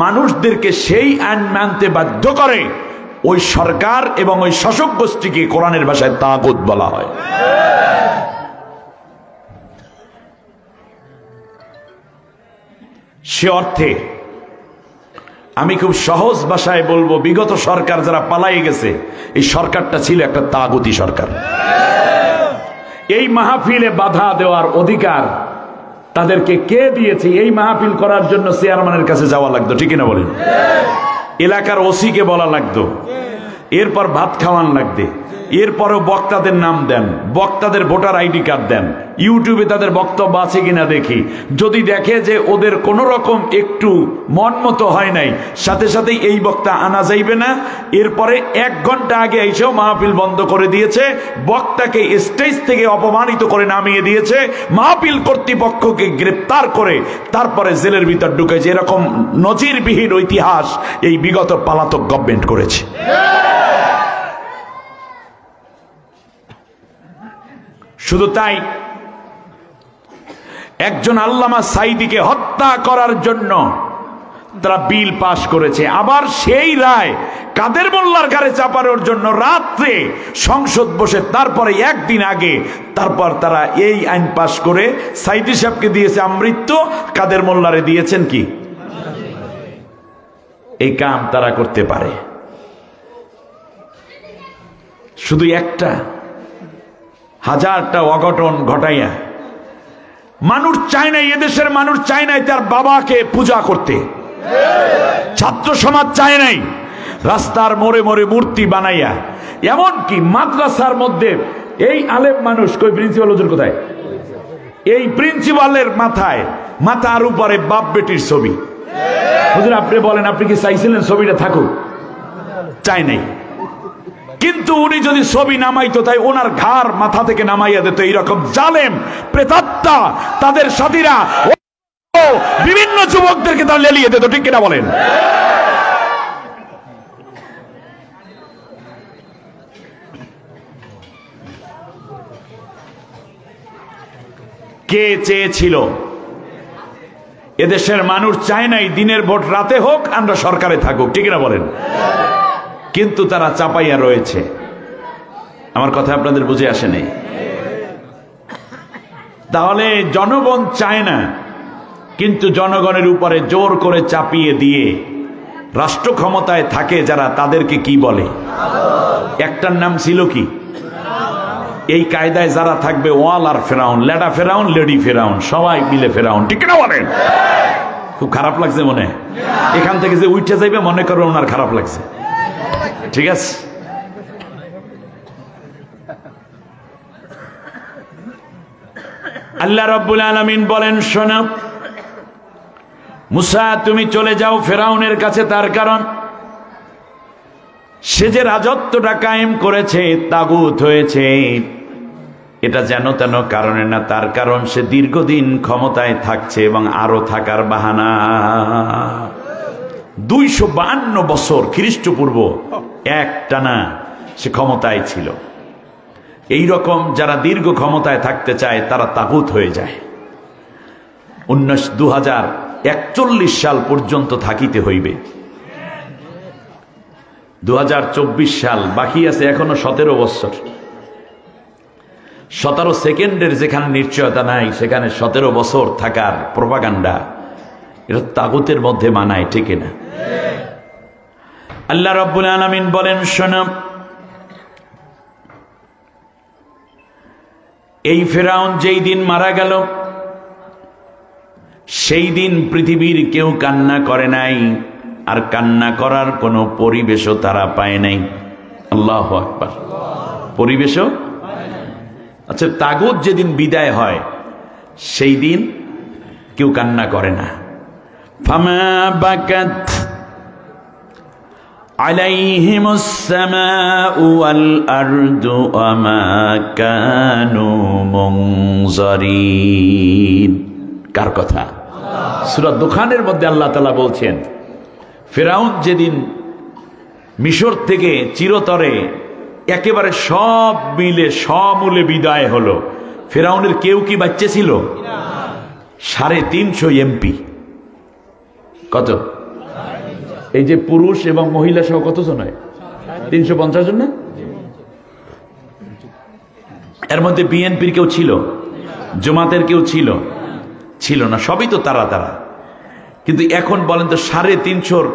মানুষদেরকে সেই আইন মানতে বাধ্য করে, ওই সরকার এবং ওই শাসক গোষ্ঠীকে কোরআনের ভাষায় তাগুত বলা হয়। সে অর্থে আমি খুব সহজ ভাষায় বলবো, বিগত সরকার যারা পালাই গেছে, এই সরকারটা ছিল একটা তাগুতি সরকার। এই মাহফিলে বাধা দেওয়ার অধিকার তাদেরকে কে দিয়েছে? এই মাহফিল করার জন্য চেয়ারম্যানের কাছে যাওয়া লাগতো, ঠিক না বলেন? এলাকার ওসিকে বলা লাগতো, এরপর ভাত খাওয়ান লাগবে, এরপরও বক্তাদের নাম দেন, বক্তাদের ভোটার আইডি কার্ড দেন, ইউটিউবে তাদের বক্তব্য আছে কিনা দেখি। যদি দেখে যে ওদের কোন রকম একটু মন মতো হয় নাই, সাথে সাথেই এই বক্তা আনা যাইবে না। এরপরে 1 ঘন্টা আগে এসেও মাহফিল বন্ধ করে দিয়েছে, বক্তাকে স্টেজ থেকে অপমানিত করে নামিয়ে দিয়েছে, মাহফিল কর্তৃপক্ষকে গ্রেপ্তার করে তারপরে জেলের ভিতর ঢুকেছে। এরকম নজিরবিহীন ইতিহাস এই বিগত পলাতক গভর্নমেন্ট করেছে। শুধু তাই, একজন আল্লামা সাঈদীকে হত্যা করার জন্য তারা বিল পাশ করেছে। আবার সেই রায় কাদের মোল্লার ঘাড়ে চাপানোর জন্য রাত্রে সংসদ বসে তারপরে 1 দিন আগে তারপর তারা এই আইন পাশ করে সাঈদী সাহেবকে দিয়েছে আমৃত্যু, কাদের মোল্লারে দিয়েছেন কি? এই কাম তারা করতে পারে। শুধু একটা, হাজারটা অঘটন ঘটাইয়া মানুষ চায় নাই, এদেশের মানুষ চায় নাই তার বাবাকে পূজা করতে, ছাত্র সমাজ চায় নাই রাস্তার মোড়ে মোড়ে মূর্তি বানাইয়া। এমনকি মাদ্রাসার মধ্যে এই আলেম মানুষ, কই প্রিন্সিপাল হুজুর কোথায়? এই প্রিন্সিপালের মাথার উপরে বাপ বেটির ছবি। হুজুর আপনি বলেন, আপনি কি চাইছিলেন ছবিটা থাকুক? চাই নাই। কিন্তু উনি যদি ছবি নামাইতো, তাই ওনার ঘাড় মাথা থেকে নামাইয়া দিত। এইরকম জালেম প্রেতাত্মা তাদের সাথীরা বিভিন্ন যুবকদেরকে তারা লেলিয়ে দিত, ঠিক কিনা বলেন? কে চেয়েছিল? এদেশের মানুষ চায় নাই দিনের ভোট রাতে হোক, আমরা সরকারে থাকুক, ঠিক না বলেন? কিন্তু তারা চাপাইয়া রয়েছে। আমার কথা আপনাদের বুঝে আসে নাই? তাহলে জনগণ চায় না, কিন্তু জনগণের উপরে জোর করে চাপিয়ে দিয়ে রাষ্ট্র ক্ষমতায় থাকে যারা, তাদেরকে কি বলে? একটার নাম ছিল কি? এই কায়দায় যারা থাকবে, ওয়াল আর ফেরাউন, লেডা ফেরাউন, লেডি ফেরাউন, সবাই মিলে ফেরাউন, ঠিক না বলেন? খুব খারাপ লাগছে মনে? এখান থেকে যে উঠে যাইবে মনে করো ওনার খারাপ লাগছে, ঠিক আছে? আল্লাহ রাব্বুল আলামিন বলেন, শোনো মুসা, তুমি চলে যাও ফেরাউনের কাছে, তার কারণ সে যে রাজত্বটা কায়েম করেছে, তাগুত হয়েছে, এটা যেন তেন কারণে না, তার কারণ সে দীর্ঘদিন ক্ষমতায় থাকছে এবং আরো থাকার বাহানা। 252 বছর খ্রিস্টপূর্ব একটানা সে ক্ষমতায় ছিল। এই রকম যারা দীর্ঘ ক্ষমতায় থাকতে চায় তারা তাগুত হয়ে যায়। 2041 সাল পর্যন্ত থাকিতে হইবে। 2024 সাল বাকি আছে, এখনো 17 বছর। 17 সেকেন্ডের যেখানে নিশ্চয়তা নাই, সেখানে 17 বছর থাকার প্রপাগান্ডা, এটা তাগুতের মধ্যে মানায়, ঠিক না? আল্লাহ রাব্বুল আলামিন বলেন, শোনো এই ফেরাউন যেই দিন মারা গেল, সেই দিন পৃথিবীর কেউ কান্না করে নাই, আর কান্না করার কোনো পরিবেশও তারা পায় নাই। আল্লাহু আকবার। পরিবেশও? আচ্ছা, তাগুত যেদিন বিদায় হয় সেই দিন কেউ কান্না করে না। ফামা বাকাত আলাইহিমুস সামাউ ওয়াল আরদু ওয়ামা কানু মুনজারিন। কার কথা? সূরা দুখানের মধ্যে আল্লাহ তাআলা বলছেন, ফেরাউন যেদিন মিশর থেকে চিরতরে একেবারে সব মিলে সমূলে বিদায় হলো, ফেরাউনের কেউ কি বাচ্চা ছিল? 350 এমপি। কত? এই যে পুরুষ এবং মহিলা সহ কতজন হয়? 350 জন না? এর মধ্যে বিএনপির কেউ ছিল? জামাতের কেউ ছিল? ছিল না, সবই তো তারা। কিন্তু এখন বলেন তো, 350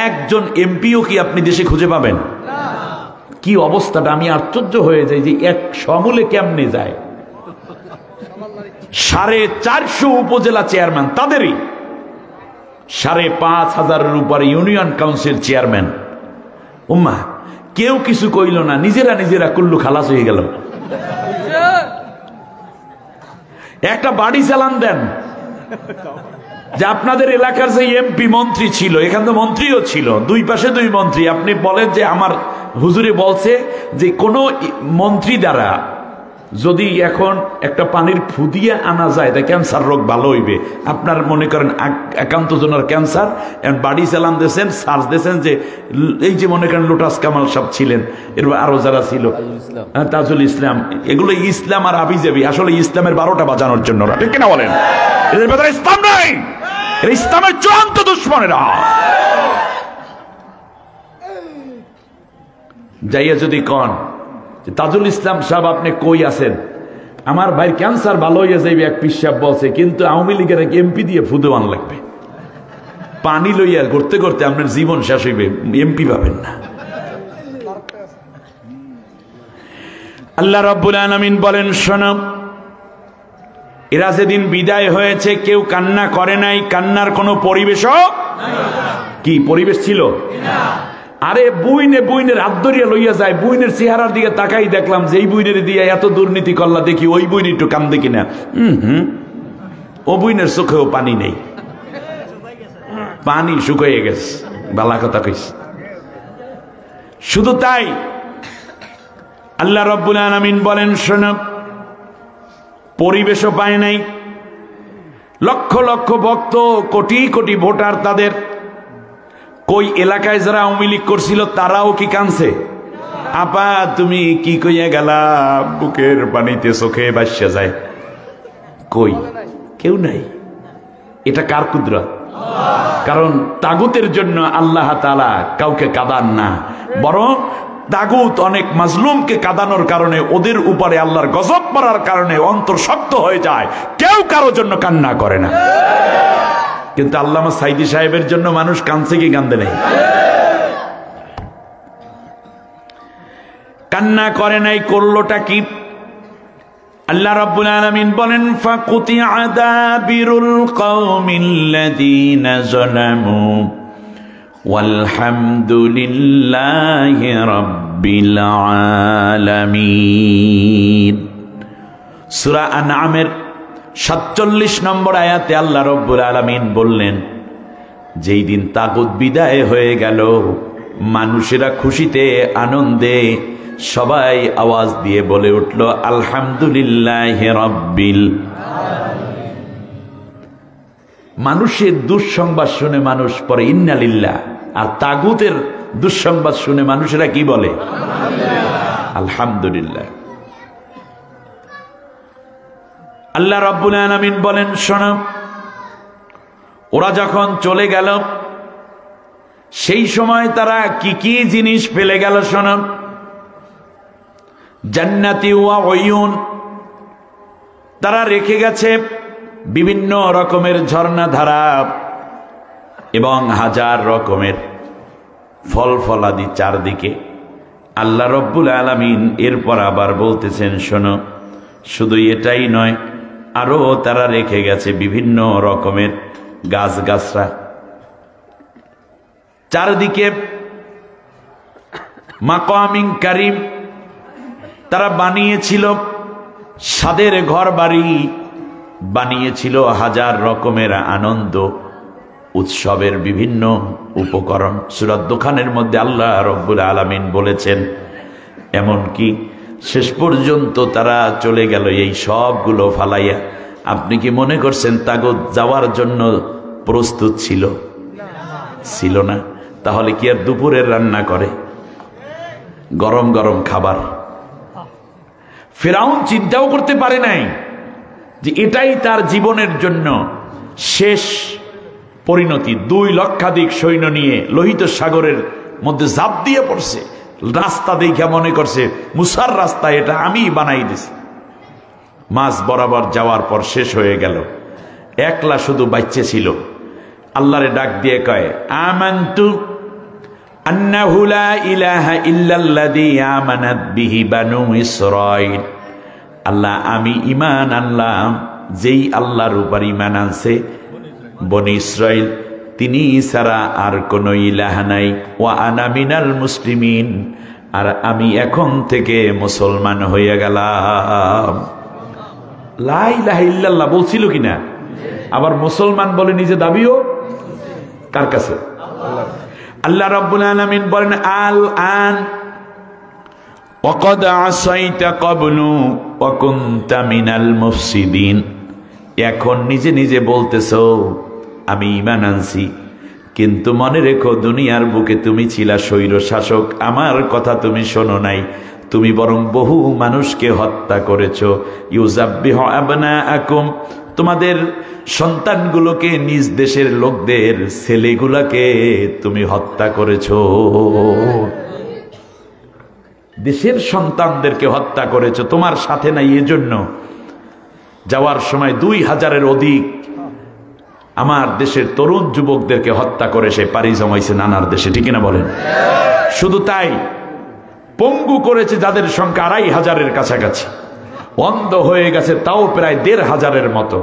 একজন এমপিও কি আপনি দেশে খুঁজে পাবেন? কি অবস্থাটা, আমি আশ্চর্য হয়ে যাই যে এক সমূলে কেমনে যায়। 450 উপজেলা চেয়ারম্যান, তাদেরই 5,500-এর উপরে ইউনিয়ন কাউন্সিল চেয়ারম্যান। উম্মা, কেউ কিছু কইল না, নিজেরা কুল্লু খালাস হয়ে গেল। একটা বাড়ি চালান দেন যে আপনাদের এলাকার যে এমপি মন্ত্রী ছিল, এখান তো মন্ত্রীও ছিল, 2 পাশে 2 মন্ত্রী। আপনি বলেন যে আমার হুজুরে বলছে যে কোন মন্ত্রী দ্বারা যদি এখন একটা পানির ফুদিয়ে আনা যায় তা ক্যান্সার রোগ ভালো হইবে। আপনার মনে করেন 51 জনের ক্যান্সার, বাড়ি চালান দিয়েছেন, সার্চ দিয়েছেন যে এই যে মনে করেন লোটাস কামাল সাহেব ছিলেন, এরপর আরো যারা ছিল, তাজুল ইসলাম, এগুলো ইসলাম আর আবিজাবি, আসলে ইসলামের 12টা বাজানোর জন্য, ঠিক কিনা বলেন? এদের ভেতরে ইসলাম নাই, ইসলামের চূড়ান্ত দুশ্মনেরা। যাইয়া যদি কন তাজুল ইসলাম সাহেব আপনি কই আছেন, আমার ভাই ক্যান্সার ভালো হয়ে যাইবে, এক পীর সাহেব বলছে, কিন্তু আওয়ামী লীগের এমপি দিয়ে ফুদওয়ান লাগবে, পানি লইয়া করতে করতে আপনার জীবন শেষ হইবে, এমপি পাবেন না। আল্লাহ রাব্বুল আলামিন বলেন, শোনো এরা যেদিন বিদায় হয়েছে কেউ কান্না করে নাই, কান্নার কোনো পরিবেশও কি পরিবেশ ছিল? আরে বুইনের হাত ধরিয়া লইয়া যায়, বুইনের চেহারার দিকে তাকাই দেখলাম যে এই বুইনের দিয়ে এত দুর্নীতি করলা, দেখি ওই বুইন একটু কান্দে কিনা। ও বুইনের চোখেও পানি নেই, পানি শুকিয়ে গেছে। বালা কথা কইস। শুধু তাই, আল্লাহ রাব্বুল আলামিন বলেন, শোনো পরিবেশও পায় নাই, লক্ষ লক্ষ ভক্ত, কোটি কোটি ভোটার তাদের, কই এলাকায় যারা আওয়ামী লীগ করছিল তারাও কি কানছে? আপা তুমি কি কইয়া গেলা, বুকের পানিতে চোখে ভাসিয়া যায়, কই কেউ নাই। এটা কার কুদরত? কারণ তাগুতের জন্য আল্লাহ তাআলা কাউকে কাঁদান না, বরং তাগুত অনেক মাজলুমকে কাঁদানোর কারণে, ওদের উপরে আল্লাহর গজব পড়ার কারণে অন্তর শক্ত হয়ে যায়, কেউ কারোর জন্য কান্না করে না। কিন্তু আল্লামা সাইদি সাহেবের জন্য মানুষ কাঁদছে কি কান্দে নেই? কান্না করে নাই, করলোটা কি? আল্লাহ রাব্বুল আলামিন বলেন, ফাকুতিয়া দাবিরুল কওমিল্লাযীনা যালামু ওয়ালহামদুলিল্লাহি রাব্বিল আলামিন। সূরা আনআমের ৪৭ নম্বর আয়াতে আল্লাহ রাব্বুল আলামিন বললেন, যেই দিন তাগুত বিদায় হয়ে গেল, মানুষেরা খুশিতে আনন্দে সবাই আওয়াজ দিয়ে বলে উঠল, আলহামদুলিল্লাহি রাব্বিল আলামিন। মানুষের দুঃসংবাদ শুনে মানুষ পরে ইন্না লিল্লাহ, আর তাগুতের দুঃসংবাদ শুনে মানুষেরা কি বলে? আলহামদুলিল্লাহ। আল্লাহ রাব্বুল আলামিন বলেন, শোনো, ওরা যখন চলে গেল সেই সময় তারা কি কি জিনিস ফেলে গেল শোনো। জান্নাতি ওয়া উয়ুন, তারা রেখে গেছে বিভিন্ন রকমের ঝর্ণাধারা এবং হাজার রকমের ফল ফলাদি চারদিকে। আল্লাহ রব্বুল আলামিন এরপর আবার বলতেছেন, শোনো, শুধু এটাই নয়, আরো তারা রেখে গেছে বিভিন্ন রকমের গাছগাছরা। চারদিকে মাকামিন কারিম, তারা বানিয়েছিল সাদের ঘর বাড়ি, বানিয়েছিল হাজার রকমের আনন্দ উৎসবের বিভিন্ন উপকরণ। সূরা দোকানের মধ্যে আল্লাহ রব্বুল আলামিন বলেছেন, এমনকি শেষ পর্যন্ত তারা চলে গেল এই সবগুলো ফালাইয়া। আপনি কি মনে করছেন তাগুত যাওয়ার জন্য প্রস্তুত ছিল? ছিল না। তাহলে কি আর দুপুরের রান্না করে গরম গরম খাবার? ফিরআউন চিন্তাও করতে পারে নাই যে এটাই তার জীবনের জন্য শেষ পরিণতি। 2 লক্ষাধিক সৈন্য নিয়ে লোহিত সাগরের মধ্যে ঝাঁপ দিয়ে পড়ছে। রাস্তা দেখে মনে করছে মুসার রাস্তা, এটা আমি বানাই দিছি। মাঝ বরাবর যাওয়ার পর শেষ হয়ে গেল, একলা শুধু বাচ্চা ছিল। আল্লাহরে ডাক দিয়ে কয়, আমানতু আন্নাহু লা ইলাহা ইল্লাল্লাযী আমানাত বিহি বানু ইসরাঈল। আল্লাহ, আমি ঈমান আনলাম যেই আল্লাহর উপর ঈমান আনছে বনি ইসরাঈল, তিনি ছাড়া আর কোনো ইলাহ নাই। ওয়া আনা মিনাল মুসলিমিন, আর আমি এখন থেকে মুসলমান হয়ে গেলাম। লা ইলাহা ইল্লাল্লাহ বলছিল কিনা? আবার মুসলমান বলে নিজে দাবিও কার কাছে? আল্লাহ রাব্বুল আলামিন বলেন, আল আন ওয়াকাদ আসাইতা ক্বাবলু ওয়া কুনতা মিনাল মুফসিদিন। এখন নিজে নিজে বলতেছো আমি ঈমান আনছি, কিন্তু মনে রেখো দুনিয়ার বুকে তুমি ছিলা স্বৈর শাসক, আমার কথা তুমি শোনো নাই, তুমি বরং বহু মানুষকে হত্যা করেছো। ইউযাব্বিহু আবনাআকুম, তোমাদের সন্তানগুলোকে, নিজ দেশের লোকদের ছেলেগুলাকে তুমি হত্যা করেছো। দেশের সন্তানদেরকে হত্যা করেছো, তোমার সাথে নাই। এজন্য যাওয়ার সময় 2000-এর অধিক আমার দেশের তরুণ যুবকদেরকে হত্যা করে সে পাড়ি জমাইছে নানার দেশে, ঠিক না বলেন? শুধু তাই, পঙ্গু করেছে যাদের সংখ্যা 2500-এর কাছাকাছি, অন্ধ হয়ে গেছে তাও প্রায় 1500-এর মতো।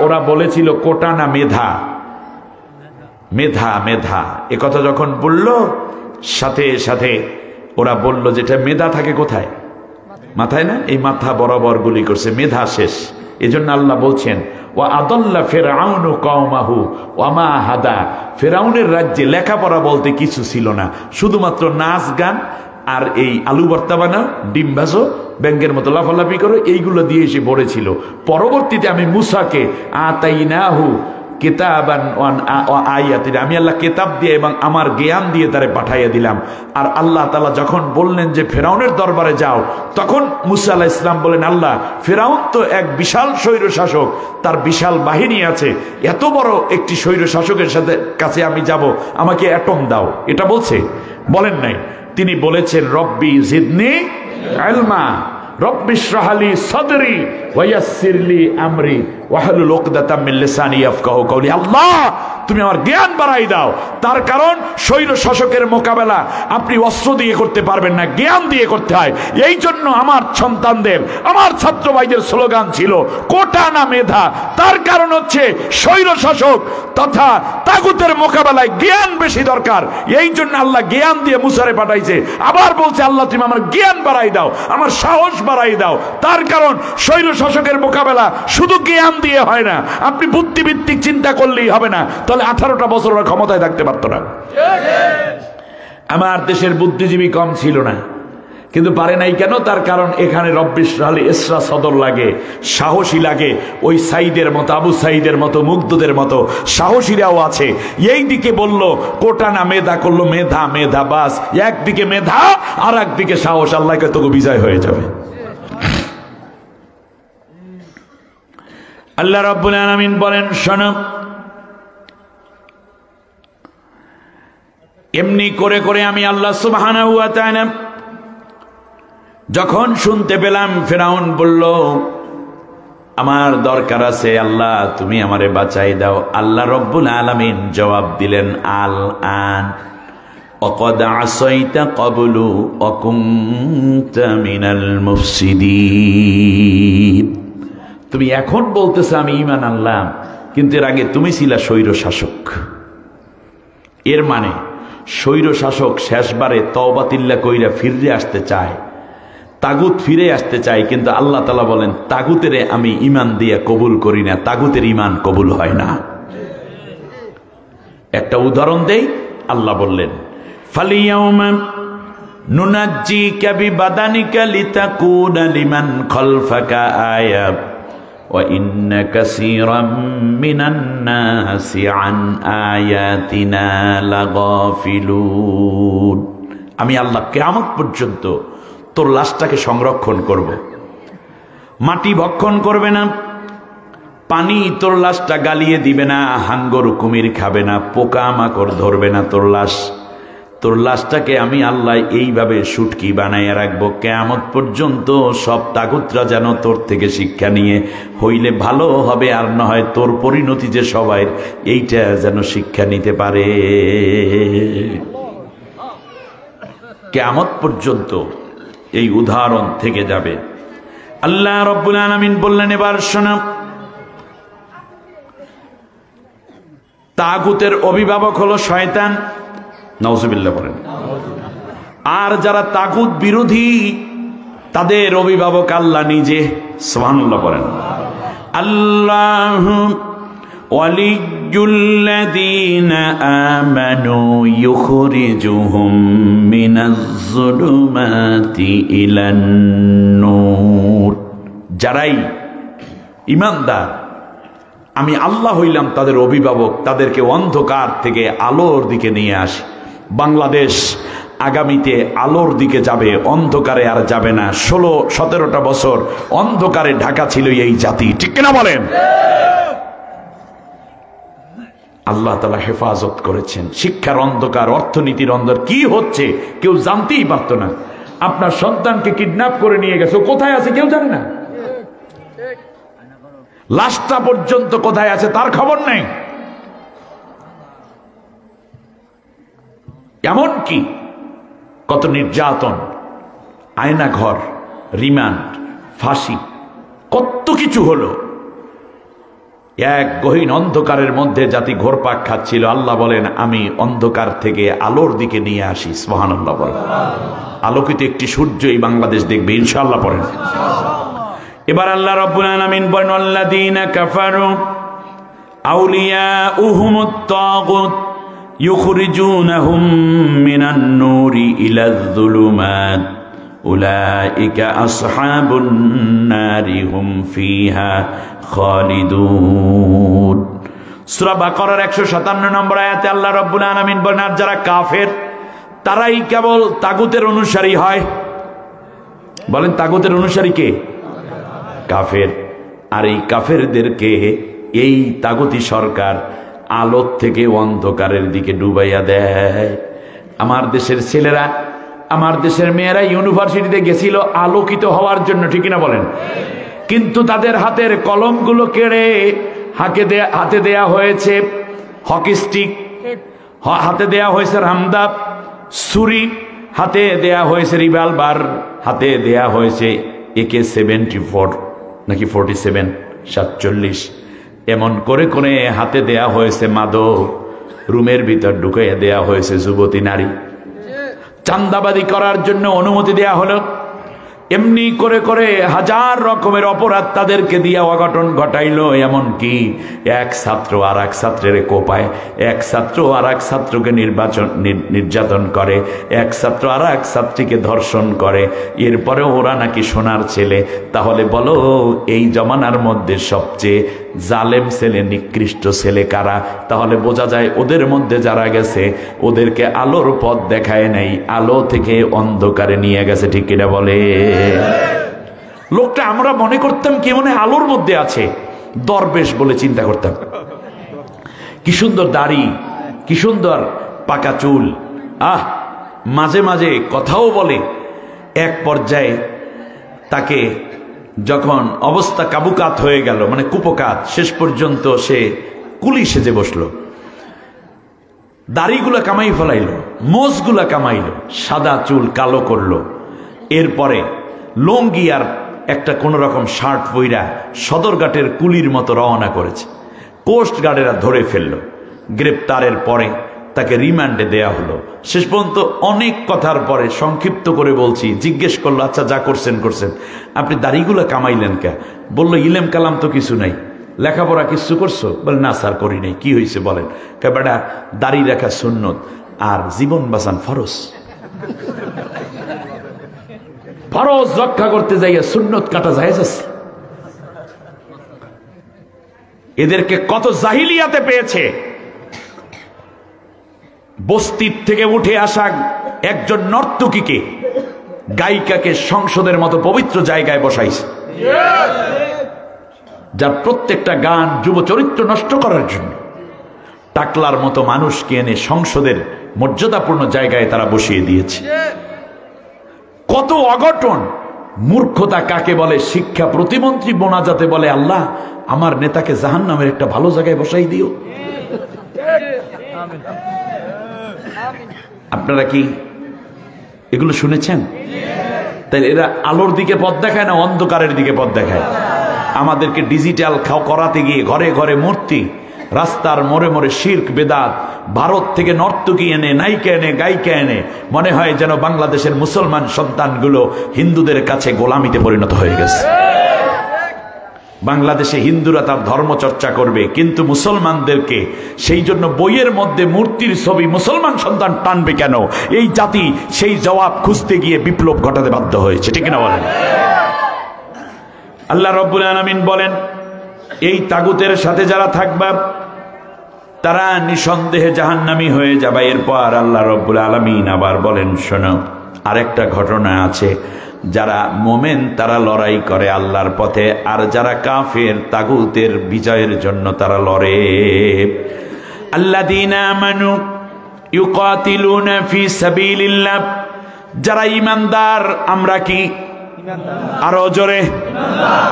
ওরা বলেছিল কোটা না মেধা, মেধা মেধা। একথা যখন বলল, সাথে সাথে ওরা বলল যেটা মেধা থাকে কোথায়? মাথায় না? এই মাথা বরাবর গুলি করছে, মেধা শেষ। এজন্য আল্লাহ বলছেন, ওয়া আদাল্লা ফিরআউনু কওমাহু ওয়া মা হাদা। ফিরআউনের রাজ্যে লেখাপড়া বলতে কিছু ছিল না, শুধুমাত্র নাচ গান আর এই আলু ভর্তা বানাও, ডিম ভাজো, ব্যাংকের মতো লাফালাফি করো, এইগুলো দিয়ে এসে ভরেছিল। পরবর্তীতে আমি মুসাকে আতাইনাহু কিতাবান ওয়া আয়াতিন, আমি আল্লাহ কিতাব দিয়ে এবং আমার জ্ঞান দিয়ে তারে পাঠাইয়া দিলাম। আর আল্লাহ তাআলা যখন বললেন যে ফেরাউনের দরবারে যাও, তখন মুসা আলাইহিস সালাম বলেন, আল্লাহ ফেরাউন তো এক বিশাল স্বৈর শাসক, তার বিশাল বাহিনী আছে, এত বড় একটি স্বৈর শাসকের সাথে কাছে আমি যাব, আমাকে অ্যাটম দাও। এটা বলেন নাই, তিনি বলেছেন রব্বি জিদনি ইলমা, রব্বি ইশরাহ লি সাদরি ওয়া ইয়াসসির লি আমরি ওয়াহলুল উকদাতাম মিন লিসানি ইয়াফকাহু কওলি। আল্লাহ তুমি আমার জ্ঞান বাড়াই দাও। তার কারণ স্বৈর শাসকের মোকাবেলা আপনি অস্ত্র দিয়ে করতে পারবেন না, জ্ঞান দিয়ে করতে হয়। এই জন্য আমার সন্তানদের, আমার ছাত্র ভাইদের স্লোগান ছিল কোটা না মেধা। তার কারণ হচ্ছে স্বৈর শাসক তথা তাগুতের মোকাবেলায় জ্ঞান বেশি দরকার। এই জন্য আল্লাহ জ্ঞান দিয়ে মুসারে পাঠাইছে। আবার বলছে আল্লাহ তুমি আমার জ্ঞান বাড়াই দাও, আমার সাহস বাড়াই দাও। তার কারণ স্বৈর শাসকের মোকাবেলা শুধু জ্ঞান দিয়ে হয় না, আপনি বুদ্ধিভিত্তিক চিন্তা করলেই হবে না, তাহলে 18টা বছর ওরা ক্ষমতায় থাকতে পারতো না। আমার দেশের বুদ্ধিজীবী কম ছিল না, কিন্তু পারে নাই কেন? তার কারণ এখানে রব্বি ইশরাহ লি ইসরা সদর লাগে, সাহসী লাগে। ওই সাইদের মতো, আবু সাইদের মতো, মুগ্ধদের মতো সাহসীরাও আছে। এই দিকে বলল কোটা না মেধা, করলো মেধা মেধা, বাস একদিকে মেধা আর একদিকে সাহস, আল্লাহকে তোকে বিজয় হয়ে যাবে। আল্লাহ রাব্বুল আলামিন বলেন, শোনো, এমনি করে করে আমি আল্লাহ সুবহানাহু ওয়া তাআলা যখন শুনতে পেলাম ফেরাউন বলল আমার দরকার আছে, আল্লাহ তুমি আমারে বাঁচাই দাও, আল্লাহ রাব্বুল আলামিন জবাব দিলেন আল আন ওয়াকাদ আসাইতা ক্বাবলু ওয়া কুনতা মিনাল মুফসিদিন। তুমি এখন বলতেছো আমি ঈমান আনলাম, কিন্তু এর আগে তুমি ছিলা স্বৈর শাসক। এর মানে স্বৈর শাসক শেষবারে তওবাতিল্লাহ কইরা ফিরে আসতে চায়, তাগুত ফিরে আসতে চায়, কিন্তু আল্লাহ তাআলা বলেন তাগুতের আমি ঈমান দিয়া কবুল করি না, তাগুতের ঈমান কবুল হয় না। একটা উদাহরণ দেই, আল্লাহ বললেন ফালিয়াউমা নুনাজ্জিকা বিবাদানিকা লিতাকুনা লিমান খালফাকা আয়া ওয়া ইন্না কাসীরাম মিনান নাসি আন আয়াতিনা লাগাফিলুন। আমি আল্লাহ কিয়ামত পর্যন্ত তোর লাশটাকে সংরক্ষণ করব, মাটি ভক্ষণ করবে না, পানি তোর লাশটা গালিয়ে দিবে না, হাঙ্গর কুমির খাবে না, পোকা মাকড় ধরবে না তোর লাশটাকে আমি আল্লাহ এইভাবে শুটকি বানাইয়া রাখবো। কিয়ামত পর্যন্ত সব তাগুতরা যেন তোর থেকে শিক্ষা নিয়ে, হইলে ভালো হবে আর না হয় তোর পরিণতি যে সবাই, এইটা যেন শিক্ষা নিতে পারে। কিয়ামত পর্যন্ত এই উদাহরণ থেকে যাবে। আল্লাহ রাব্বুল আলামিন বললেন এবার শোনো, তাগুতের অভিভাবক হলো শয়তান, নাউজুবিল্লাহ বলেন। আর যারা তাগুত বিরোধী তাদের অভিভাবক আল্লাহ নিজে, সুবহানাল্লাহ বলেন। আল্লাহু ওয়ালিয়্যুল্লাযীনা আমানু ইউখরিজুহুম মিনাজ-যুলুমাতি ইলান-নূর। যারাই ঈমানদার, আমি আল্লাহ হইলাম তাদের অভিভাবক, তাদেরকে অন্ধকার থেকে আলোর দিকে নিয়ে আসি। বাংলাদেশ আগামীতে আলোর দিকে যাবে, অন্ধকারে আর যাবে না। 16-17টা বছর অন্ধকারে ঢাকা ছিল এই জাতি, ঠিক কিনা বলেন? আল্লাহ তাআলা হেফাজত করেছেন। শিক্ষার অন্ধকার, অর্থনীতির অন্ধকার কি হচ্ছে কেউ জানতেই পারত না। আপনার সন্তানকে কিডন্যাপ করে নিয়ে গেছে, কোথায় আছে কেউ জানে না, লাশটা পর্যন্ত কোথায় আছে তার খবর নেই। এমনকি কত নির্যাতন, আয়না ঘর, রিমান্ড, ফাঁসি, কত কিছু হলো। এক গহীন অন্ধকারের মধ্যে জাতি ঘোরপাক খাচ্ছিল। আল্লাহ বলেন আমি অন্ধকার থেকে আলোর দিকে নিয়ে আসি। সুবহানাল্লাহ বলেন। আলোকিত একটি সূর্য এই বাংলাদেশ দেখবে ইনশাআল্লাহ পড়েন। এবার আল্লাহ রাব্বুল আলামিন বলেন আল্লাযীনা কাফারু আউলিয়াউহুমুত তাগুত ইউখরিজুনাহুম মিনান নূরি ইলায-যুলুমাত উলাইকা আসহাবুন নারি হুম ফিহা খালিদুন। সূরা বাকারার 157 নম্বর আয়াতে আল্লাহ রাব্বুল আলামিন বলেন, আর যারা কাফের তারাই কেবল তাগুতের অনুসারী হয়। বলেন, তাগুতের অনুসারী কে? কাফের। আর এই কাফেরদেরকে এই তাগুতি সরকার আলোর থেকে অন্ধকারের দিকে ডুবাইয়া দেয়। আমার দেশের ছেলেরা, আমার দেশের মেয়েরা ইউনিভার্সিটিতে গেছিল আলোকিত হওয়ার জন্য, ঠিক না বলেন? কিন্তু তাদের হাতের কলমগুলো কেড়ে হাতে দেয়া হয়েছে হকি স্টিক, হাতে দেয়া হয়েছে রামদা, ছুরি হাতে দেয়া হয়েছে, রিভলভার হাতে দেয়া হয়েছে, AK-74 নাকি 47 47, এমন করে করে হাতে দেয়া হয়েছে মাদক, রুমের ভিতর ঢুকাইয়া দেয়া হয়েছে যুবতী নারী। চাঁদাবাজি করার জন্য অনুমতি দেয়া হলো। এমনি করে করে হাজার রকমের অপরাধ তাদেরকে দিয়ে অঘটন ঘটাইলো। এমনকি এক ছাত্র আর এক ছাত্রের কোপায়, এক ছাত্র আর এক ছাত্রকে নির্যাতন করে, এক ছাত্র আর এক ছাত্রীকে ধর্ষণ করে। এরপরে ওরা নাকি সোনার ছেলে। তাহলে বলো, এই জমানার মধ্যে সবচেয়ে জালেম ছেলে, নিকৃষ্ট ছেলে কারা? তাহলে বোঝা যায় ওদের মধ্যে যারা গেছে ওদেরকে আলোর পথ দেখায় নাই, আলো থেকে অন্ধকারে নিয়ে গেছে, ঠিক কিনা বলে? লোকটা আমরা মনে করতাম কি মনে আলোর মধ্যে আছে, দরবেশ বলে চিন্তা করতাম। কি সুন্দর দাড়ি, কি সুন্দর পাকা চুল, মাঝে মাঝে কথাও বলে। এক পর্যায়ে তাকে যখন অবস্থা কাবুকাত হয়ে গেল, মানে কুপকাত, শেষ পর্যন্ত সে কুলি সেজে বসলো, দাড়িগুলা কামাই ফেলাইলো, মোজগুলা কামাইলো, সাদা চুল কালো করলো। এরপরে লঙ্গি আর একটা কোন রকম শার্ট পইরা সদরঘাটের কুলির মতো রওনা করেছে। কোস্ট গার্ডেরা ধরে ফেললো। গ্রেপ্তারের পরে তাকে রিমান্ডে দেয়া হলো। শেষ পর্যন্ত অনেক কথার পরে সংক্ষিপ্ত করে বলছি, জিজ্ঞেস করলো, আচ্ছা যা করছেন করছেন, আপনি দাড়িগুলো কামাইলেন কে? বললো, ইলেম কালাম তো কিছু নাই, লেখাপড়া কিছু করছো? বলে, না স্যার করি নাই। কি হয়েছে বলেন? বেটা, দাড়ি রাখা সুন্নত আর জীবন বাঁচান ফরজ। ফরজ রক্ষা করতে যাইয়া সুন্নত কাটা জায়েজ আছে। এদেরকে কত জাহিলিয়াতে পেয়েছে। বস্তির থেকে উঠে আসা একজন নর্তকীকে, গায়িকাকে সংসদের মতো পবিত্র জায়গায় বসাইছে, যার প্রত্যেকটা গান যুব চরিত্র নষ্ট করার জন্য। টাকলার মতো মানুষকে এনে সংসদের মর্যাদাপূর্ণ জায়গায় তারা বসিয়ে দিয়েছে। কত অঘটন, মূর্খতা কাকে বলে? শিক্ষা প্রতিমন্ত্রী মোনাজাতে বলে, আল্লাহ আমার নেতাকে জাহান্নামের একটা ভালো জায়গায় বসাই দিও। আপনারা কি এগুলো শুনেছেন? তাই এরা আলোর দিকে পথ দেখায় না অন্ধকারের দিকে পথ দেখায়? আমাদেরকে ডিজিটাল করাতে গিয়ে ঘরে ঘরে মূর্তি, রাস্তার মোড়ে মোড়ে শিরক বেদাত, ভারত থেকে নর্তকী এনে, নায়িকা এনে, গায়িকা এনে, মনে হয় যেন বাংলাদেশের মুসলমান সন্তানগুলো হিন্দুদের কাছে গোলামিতে পরিণত হয়ে গেছে। বাংলাদেশে হিন্দুরা তার ধর্ম চর্চা করবে, কিন্তু মুসলমানদেরকে সেই জন্য বইয়ের মধ্যে মূর্তির ছবি মুসলমান সন্তান টানবে কেন? এই জাতি সেই জবাব খুঁজতে গিয়ে বিপ্লব ঘটাতে বাধ্য হয়েছে, ঠিক না বলেন? আল্লাহ রাব্বুল আলামিন বলেন, এই তাগুতের সাথে যারা থাকবা তারা নিঃসন্দেহে জাহান্নামী হয়ে যাবে। এরপর আল্লাহ রাব্বুল আলামিন আবার বলেন, শোনো, আরেকটা ঘটনা আছে। যারা মোমেন তারা লড়াই করে আল্লাহর পথে, আর যারা কাফের তাগুতের বিজয়ের জন্য তারা লড়ে। আল্লাযীনা আমানু ইউকাতিলুনা ফি সাবিলিল্লাহ, যারা ঈমানদার, আমরা কি? আরো জোরে,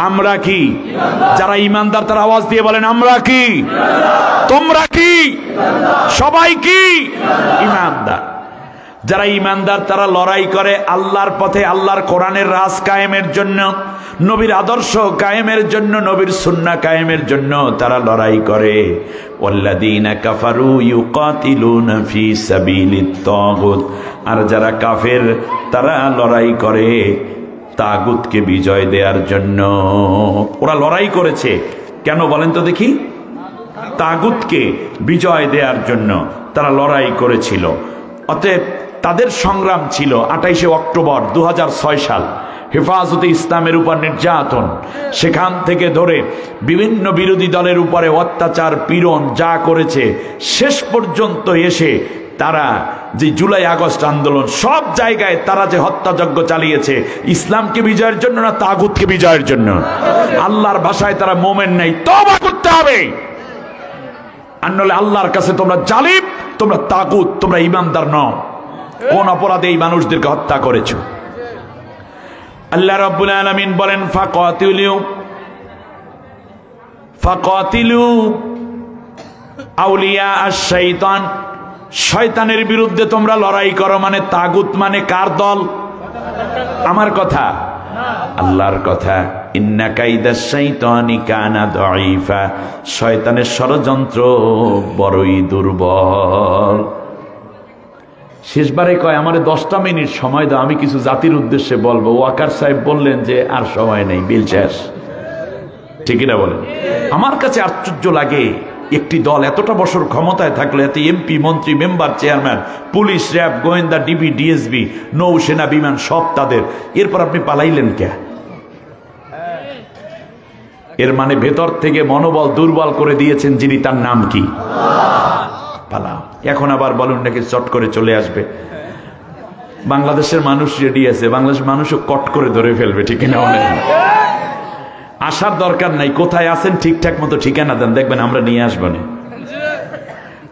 আমরা কি? যারা ঈমানদার তারা আওয়াজ দিয়ে বলেন, আমরা কি? তোমরা কি? সবাই কি? ঈমানদার। যারা ঈমানদার তারা লড়াই করে আল্লাহর পথে, আল্লাহর কোরআনের রাজ কায়েমের জন্য, নবীর আদর্শ কায়েমের জন্য, নবীর সুন্নাহ কায়েমের জন্য তারা লড়াই করে। ওয়াল্লাযীনা কাফারু ইউকাতিলুনা ফি সাবিলিত তাগুত, আর যারা কাফের তারা লড়াই করে তাগুতকে বিজয় দেওয়ার জন্য। ওরা লড়াই করেছে কেন বলেন তো দেখি? তাগুতকে বিজয় দেওয়ার জন্য তারা লড়াই করেছিল। অতএব তাদের সংগ্রাম ছিল 28শে অক্টোবর 2006 সাল, হেফাজতে ইসলামের উপর নির্যাতন, সেখান থেকে ধরে বিভিন্ন বিরোধী দলের উপরে অত্যাচার পীড়ন যা করেছে, শেষ পর্যন্ত এসে তারা যে জুলাই আগস্ট আন্দোলন, সব জায়গায় তারা যে হত্যাযজ্ঞ চালিয়েছে, ইসলামকে বিজয়ের জন্য না তাগুতকে বিজয়ের জন্য? আল্লাহর ভাষায় তারা মোমেন নাই, তওবা করতে হবে। আর নলে আল্লাহর কাছে তোমরা জালিম, তোমরা তাগুত, তোমরা ইমানদার নও। কোন অপরাধে এই মানুষদেরকে হত্যা করেছো? আল্লাহ রাব্বুল আলামিন বলেন ফাকাতিলু আউলিয়া আশ-শাইতান, শয়তানের বিরুদ্ধে তোমরা লড়াই করো। মানে তাগুত মানে কার দল? আমার কথা, আল্লাহর কথা। ইন্না কাইদাশ শাইতানি কানা দাঈফা, শয়তানের ষড়যন্ত্র বড়ই দুর্বল। শেষবারে কয় আমারে 10টা মিনিট সময় দাও, আমি কিছু জাতির উদ্দেশ্যে বলবো। ওয়াকার সাহেব বললেন যে আর সময় নেই, বিল শেষ। ঠিকই না বলেন? আমার কাছে আশ্চর্য লাগে, একটি দল এতটা বছর ক্ষমতায় থাকলে, এত এমপি, মন্ত্রী, মেম্বার, চেয়ারম্যান, পুলিশ, র্যাব, গোয়েন্দা, ডিবি, ডিএসবি, নৌসেনা, বিমান সব তাদের, এরপর আপনি পালাইলেন কে? এর মানে ভেতর থেকে মনোবল দুর্বল করে দিয়েছেন যিনি, তার নাম কি? পালাও। এখন আবার বলুন নাকি চট করে চলে আসবে। বাংলাদেশের মানুষ রেডি আছে, বাংলাদেশের মানুষও কট করে ধরে ফেলবে, ঠিক না? অনেক আসার দরকার নাই, কোথায় আছেন ঠিকঠাক মতো ঠিকানা দেন, দেখবেন আমরা নিয়ে আসবো না।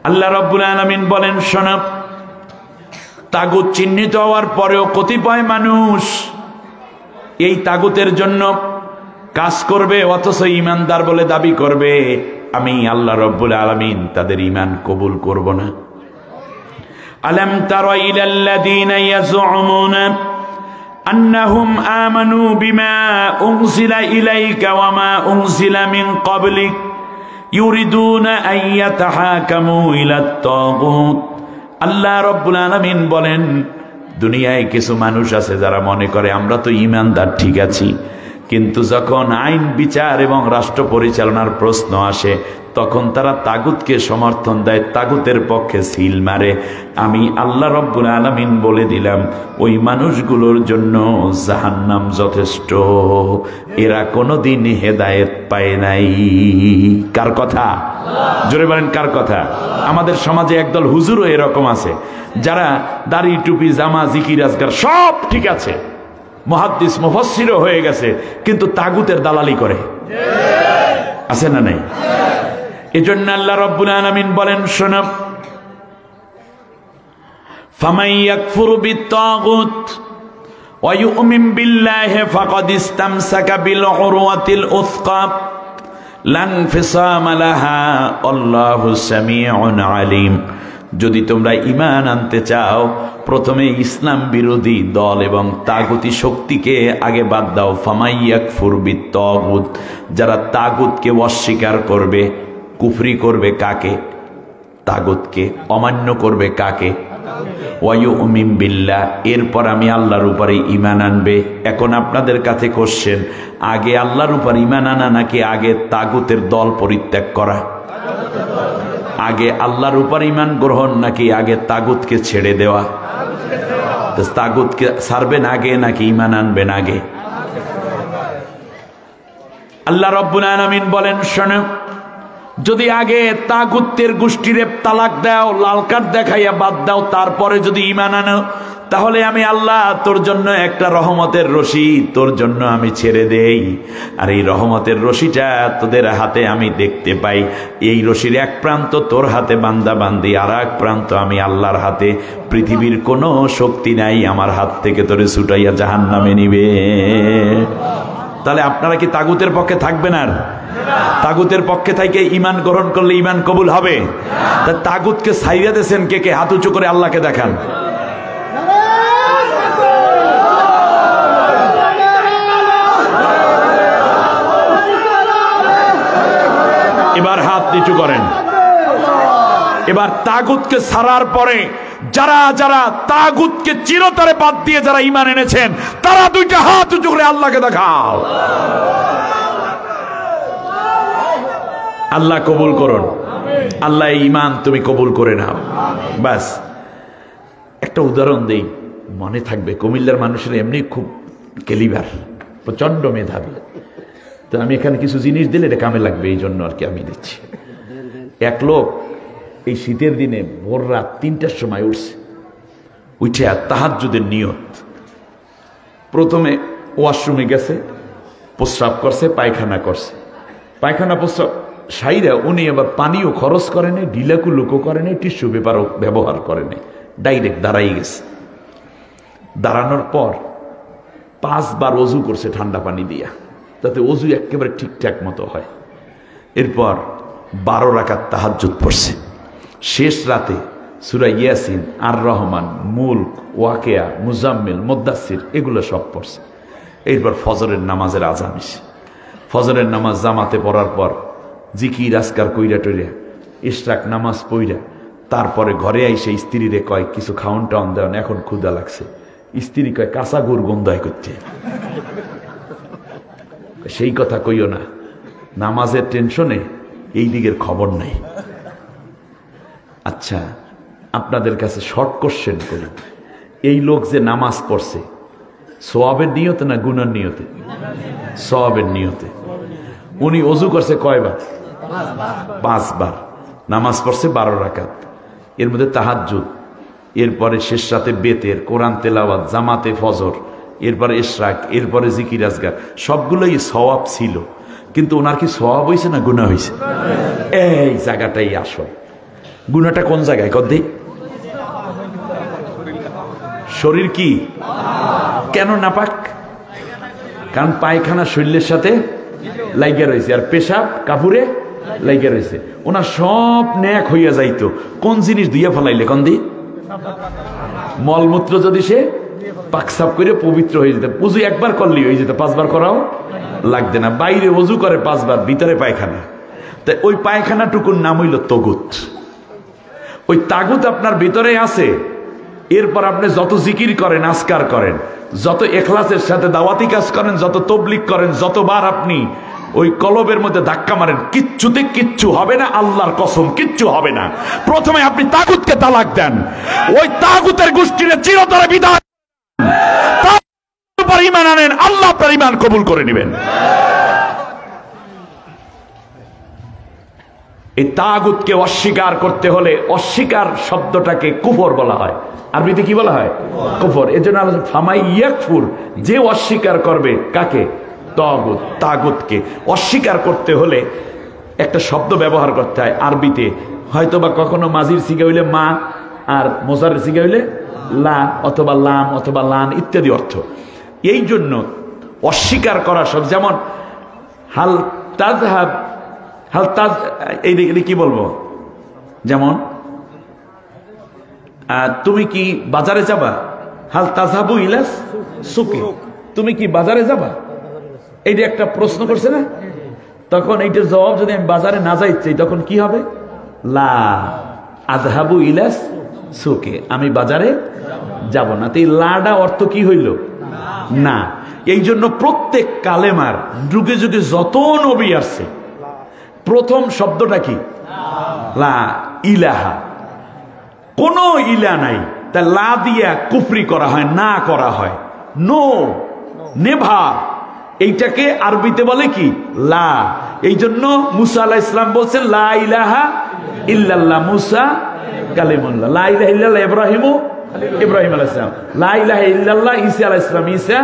আল্লাহ রাব্বুল আলামিন বলেন, শোনো, তাগুত চিহ্নিত হওয়ার পরেও কতিপয় মানুষ এই তাগুতের জন্য কাজ করবে, অথচ ইমানদার বলে দাবি করবে। আমি আল্লাহ রাব্বুল আলামিন তাদের ঈমান কবুল করব না। আলাম তারা ইলাল্লাযীনা ইয়াজউমুনা আন্নাহুম আমানু বিমা উনজিলা ইলাইকা ওয়া মা উনজিলা মিন ক্বাবলিক ইউরিদুনা আন ইয়াতাহাকামু ইলাত তাগুত। আল্লাহ রাব্বুল আলামিন বলেন, দুনিয়ায় কিছু মানুষ আছে যারা মনে করে আমরা তো ঈমানদার, ঠিক আছি, কিন্তু যখন আইন বিচার এবং রাষ্ট্র পরিচালনার প্রশ্ন আসে তখন তারা তাগুতকে সমর্থন দেয়, তাগুতের পক্ষে সিল মারে। আমি আল্লাহ রাব্বুল আলামিন বলে দিলাম, ওই মানুষগুলোর জন্য জাহান্নাম যথেষ্ট, এরা কোনোদিন হেদায়েত পায় নাই। কার কথা? জোরে বলেন, কার কথা? আমাদের সমাজে একদল হুজুরও এরকম আছে, যারা দাড়ি, টুপি, জামা, জিকির, আজকার সব ঠিক আছে, মুহাদ্দিস, মুফাসসিরও হয়ে গেছে, কিন্তু তাগুতের দালালি করে। আছে না নাই? এজন্য আল্লাহ রাব্বুল আলামিন বলেন, শোনো, ফামান ইয়াকফুরু বিত-তাগুত ওয়া ইউমিন বিল্লাহি ফাকাদ ইসতামসাকা বিল উরওয়াতিল উসকা লা ইনফিসামা লাহা আল্লাহু সামিউন আলিম। যদি তোমরা ঈমান আনতে চাও, প্রথমে ইসলাম বিরোধী দল এবং তাগুতি শক্তিকে আগে বাদ দাও। ফামান ইয়াকফুর বিত-তাগুত, যারা তাগুতকে অস্বীকার করবে, কুফরি করবে কাকে? তাগুতকে। অমান্য করবে কাকে? ওয়া ইউমিন বিল্লাহ, এরপর আমি আল্লাহর উপরে ঈমান আনবে। এখন আপনাদের কাছে কোশ্চেন, আগে আল্লাহর উপর ঈমান আনা নাকি আগে তাগুতের দল পরিত্যাগ করা? আগে আল্লাহর উপর ঈমান গ্রহণ নাকি আগে তাগুতকে ছেড়ে দেওয়া? তাগুতকে ছাড়বেন আগে নাকি ঈমান আনবেন আগে? আল্লাহ রাব্বুল আলামিন বলেন, শোনো, যদি আগে তাগুতের গোষ্ঠীরে তালাক দাও, লাল কার্ড দেখাইয়া বাদ দাও, তারপরে যদি ঈমান আনো, তাহলে আমি আল্লাহ তোর জন্য একটা রহমতের রশি তোর জন্য আমি ছেড়ে দেই। আর এই রহমতের রশিটা তোদের হাতে আমি দেখতে পাই। এই রশির এক প্রান্ত তোর হাতে বান্দা বান্দি, আর এক প্রান্ত আমি আল্লাহর হাতে। পৃথিবীর কোনো শক্তি নাই আমার হাত থেকে তোরে ছুটাইয়া জাহান্নামে নিবে। তাহলে আপনারা কি তাগুতের পক্ষে থাকবেন? আর তাগুতের পক্ষে থেকে ঈমান গ্রহণ করলে ঈমান কবুল হবে? তা তাগুতকে ছাইড়া দিয়েছেন কে কে? হাত উঁচু করে আল্লাহকে দেখান। এবার হাত নিচু করেন। এবার তাগুতকে ছাড়ার পরে যারা যারা তাগুতকে চিরতরে বাদ দিয়ে যারা ঈমান এনেছেন, তারা দুইটা হাত উঁচু করে আল্লাহকে দেখাও। আল্লাহ কবুল করুন। আল্লাহ ঈমান তুমি কবুল করে নাও। বাস একটা উদাহরণ দেই, মনে থাকবে। কুমিল্লার মানুষের এমনি খুব কেলিভার, প্রচন্ড মেধাবী। তো আমি এখানে কিছু জিনিস দিলে এটা কামে লাগবে, এই জন্য আর কি আমি দিচ্ছি। এক লোক এই শীতের দিনে ভোর রাত 3টার সময় উঠছে, উঠে আর তাহাজ্জুদের নিয়ত। প্রথমে ওয়াশরুমে গেছে, প্রস্রাব করছে, পায়খানা করছে। পায়খানা প্রস্রাব সাইরা উনি আবার পানিও খরচ করে নেই, ঢিলাকুলুকও করে নেই, টিস্যু পেপারও ব্যবহার করে নেই, ডাইরেক্ট দাঁড়াই গেছে। দাঁড়ানোর পর 5 বার অজু করছে ঠান্ডা পানি দিয়া, যাতে অজু একেবারে ঠিকঠাক মতো হয়। এরপর 12 রাকাত তাহাজ্জুদ পড়ছে। শেষ রাতে সূরা ইয়াসিন, আর রহমান, মুলক, ওয়াকিয়া, মুজাম্মিল, মুদ্দাসির এগুলো সব পড়ছে। এরপর ফজরের নামাজের আজান এসে ফজরের নামাজ জামাতে পড়ার পর জিকির আজকার কইরা টইরা ইশরাক নামাজ পইরা তারপরে ঘরে আইসে স্ত্রীরে কয় কিছু খাওন টাউন দেন, এখন ক্ষুধা লাগছে। স্ত্রী কয় কাঁচা গুড় গন্ধায় করতে। সেই কথা কইও না, নামাজের টেনশনে এই দিকের খবর নাই। আচ্ছা, আপনাদের কাছে শর্ট কোশ্চেন করি, এই লোক যে নামাজ পড়ছে সওয়াবের নিয়তে না গুনার নিয়তে? সওয়াবের নিয়তে। উনি অজু করছে কয়বার? 5 বার। নামাজ পড়ছে 12 রাকাত, এর মধ্যে তাহাজ্জুদ, এরপরে শেষ রাতে বেতের, কোরআন তেলাওয়াত, জামাতে ফজর, এরপরে ইশরাক, এরপরে জিকির আজগার, সবগুলোই সওয়াব ছিল। কিন্তু ওনার কি সওয়াব হয়েছে না গুনাহ হয়েছে? এই জায়গাটাই আসল। গুনাহটা কোন জায়গায় কদ্দি? শরীর কি কেন নাপাক? কারণ পায়খানা শরীরের সাথে লাইগা রয়েছে, আর পেশাব কাপুরে লাইগা রয়েছে। ওনার সব ন্যাক হইয়া যাইতো কোন জিনিস দিয়ে ফেলাইলে? কন্দি মলমূত্র যদি সে পাকসাপ করে পবিত্র হয়ে যেত, উজু একবার করলেই হয়ে যেত, 5 বার করাও লাগবে না। বাইরে ওযু করে 5 বার, ভিতরে পায়খানা। তাই ওই পায়খানাটুকুর নাম হইল তগুত। ওই তাগুত আপনার ভিতরে আছে। এরপর আপনি যত জিকির করেন, আজকার করেন, যত ইখলাসের সাথে দাওয়াতি কাজ করেন, যত তবলিগ করেন, যতবার আপনি ওই কলবের মধ্যে ধাক্কা মারেন, কিচ্ছু হবে না। আল্লাহর কসম কিচ্ছু হবে না। প্রথমে আপনি তাগুতকে তালাক দেন, ওই তাগুতের গোষ্ঠীর চিরতরে বিদায়, তারপর ঈমান আনেন, আল্লাহ আপনার ঈমান কবুল করে নেবেন। এই তাগুতকে অস্বীকার করতে হলে, অস্বীকার শব্দটাকে কুফর বলা হয়। আরবিতে কি বলা হয়? কুফর। এর জন্য ফামাই ইয়াকফুর, যে অস্বীকার করবে কাকে? তাগুত। তাগুতকে অস্বীকার করতে হলে একটা শব্দ ব্যবহার করতে হয় আরবিতে। হয়তোবা কখনো মাজির সিগা হইলে মা, আর মোজারের সিগা হইলে লা, অথবা লাম, অথবা লান ইত্যাদি অর্থ। এই জন্য অস্বীকার করা সব, যেমন হাল তাযহাব, হাল তাজ, এই কি বলবো, যেমন তুমি কি বাজারে যাবা? হাল তাযহাবু ইলা সুকি, তুমি কি বাজারে যাবা? এইটা একটা প্রশ্ন করছে না? তখন এইটার জবাব যদি আমি বাজারে না যাইছি, তখন কি হবে? লা আযহাবু ইলা সুকি, আমি বাজারে যাব না। তো এই লাডা অর্থ কি হইল? না। এই জন্য প্রত্যেক কালেমার যুগে যুগে যত নবী আসছে, প্রথম শব্দটা কি? লা ইলাহা। কোন ইলা নাই, তা লা দিয়া কুফরি করা হয়, না করা হয়, নো, নেভা। এইটাকে আরবিতে বলে কি? লা। এই জন্য মুসা আলাইহিস সালাম বলছেন লা ইলাহা ইল্লাল্লাহ, মুসা কালিমুল্লাহ। লা ইলাহা ইল্লাল্লাহ ইব্রাহিম আলাইহিস সালাম। লা ইলাহা ইল্লাল্লাহ ঈসা আলাইহিস সালাম, ঈসা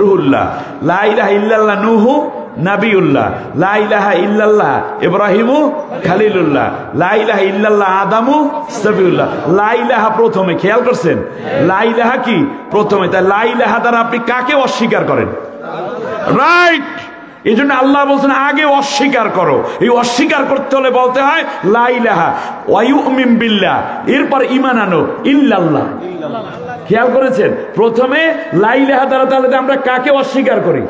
রুহুল্লাহ। লা ইলাহা ইল্লাল্লাহ নূহু নাবিউল্লাহ। লা ইলাহা ইল্লাল্লাহ ইব্রাহিমু খালিলুল্লাহ। লা ইলাহা ইল্লাল্লাহ আদামু সফিউল্লাহ। লা ইলাহা প্রথমে, খেয়াল করছেন? লা ইলাহা কি প্রথমে? তাই লা ইলাহা দ্বারা আপনি কাকে অস্বীকার করেন? রাইট। এই জন্য আল্লাহ বলছেন আগে অস্বীকার করো। এই অস্বীকার করতে হলে বলতে হয় লা ইলাহা ওয়া ইউমিন বিল্লাহ, এরপর ঈমান আনো ইল্লাল্লাহ। খেয়াল করেছেন? প্রথমে লা ইলাহা দ্বারা তাহলে আমরা কাকে অস্বীকার করি?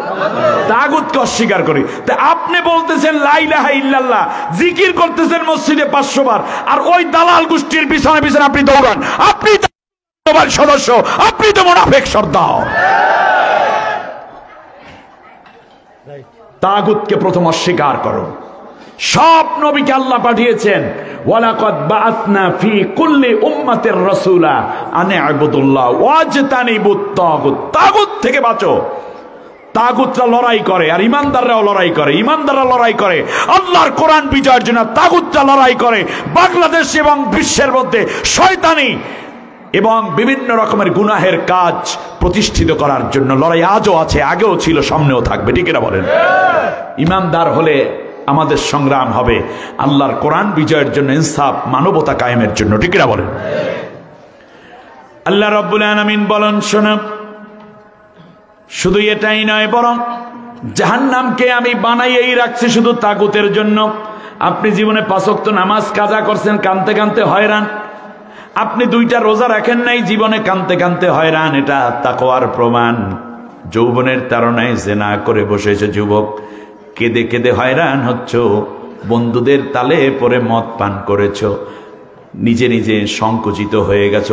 তাগুতকে অস্বীকার করি। তা আপনি বলতেছেন লা ইলাহা ইল্লাল্লাহ, জিকির করতেছেন মসজিদে 500 বার, আর ওই দালাল গোষ্ঠীর পিছনে পিছনে আপনি দৌড়ান। আপনি তোমার সদস্য, আপনি তো মুনাফিক সর্দার। তাগুতকে প্রথম অস্বীকার করো। সব নবীকে আল্লাহ পাঠিয়েছেন। ওয়ালাকাদ বাআসনা ফি কুল্লি উম্মাতির রাসূলা আন ইবুদুল্লাহ ওয়াজতানিবুত তাগুত। তাগুত থেকে বাঁচো। তাগুতরা লড়াই করে আর ইমানদাররাও লড়াই করে। ইমানদাররা লড়াই করে আল্লাহর কোরআন বিজয়ের জন্য, তাগুতরা লড়াই করে বাংলাদেশ এবং বিশ্বের মধ্যে শয়তানি এবং বিভিন্ন রকমের গুনাহের কাজ প্রতিষ্ঠিত করার জন্য লড়াই আজও আছে, আগেও ছিল, সামনেও থাকবে। ঠিক না বলেন? ইমানদার হলে আমাদের সংগ্রাম হবে আল্লাহর কোরআন বিজয়ের জন্য, ইনসাফ মানবতা কায়েমের জন্য। ঠিক না বলেন? আল্লাহ রাব্বুল আলামিন বলেন, শোনো, শুধু এটাই নয়, বরং জাহান্নামকে আমি বানাইয়েই রাখছি শুধু তাগুতের জন্য। আপনি জীবনে 5 ওয়াক্ত নামাজ কাজা করছেন, কানতে কানতে হয়রান। আপনি 2টা রোজা রাখেন নাই, জীবনে কানতে কানতে হয়রান। এটা তাকওয়ার প্রমাণ। যৌবনের তাড়নায় জিনা করে বসেছে যুবক, কেঁদে কেঁদে হয়রান হচ্ছ। বন্ধুদের তালে পরে মদ পান করেছ, নিজে নিজে সংকুচিত হয়ে গেছে,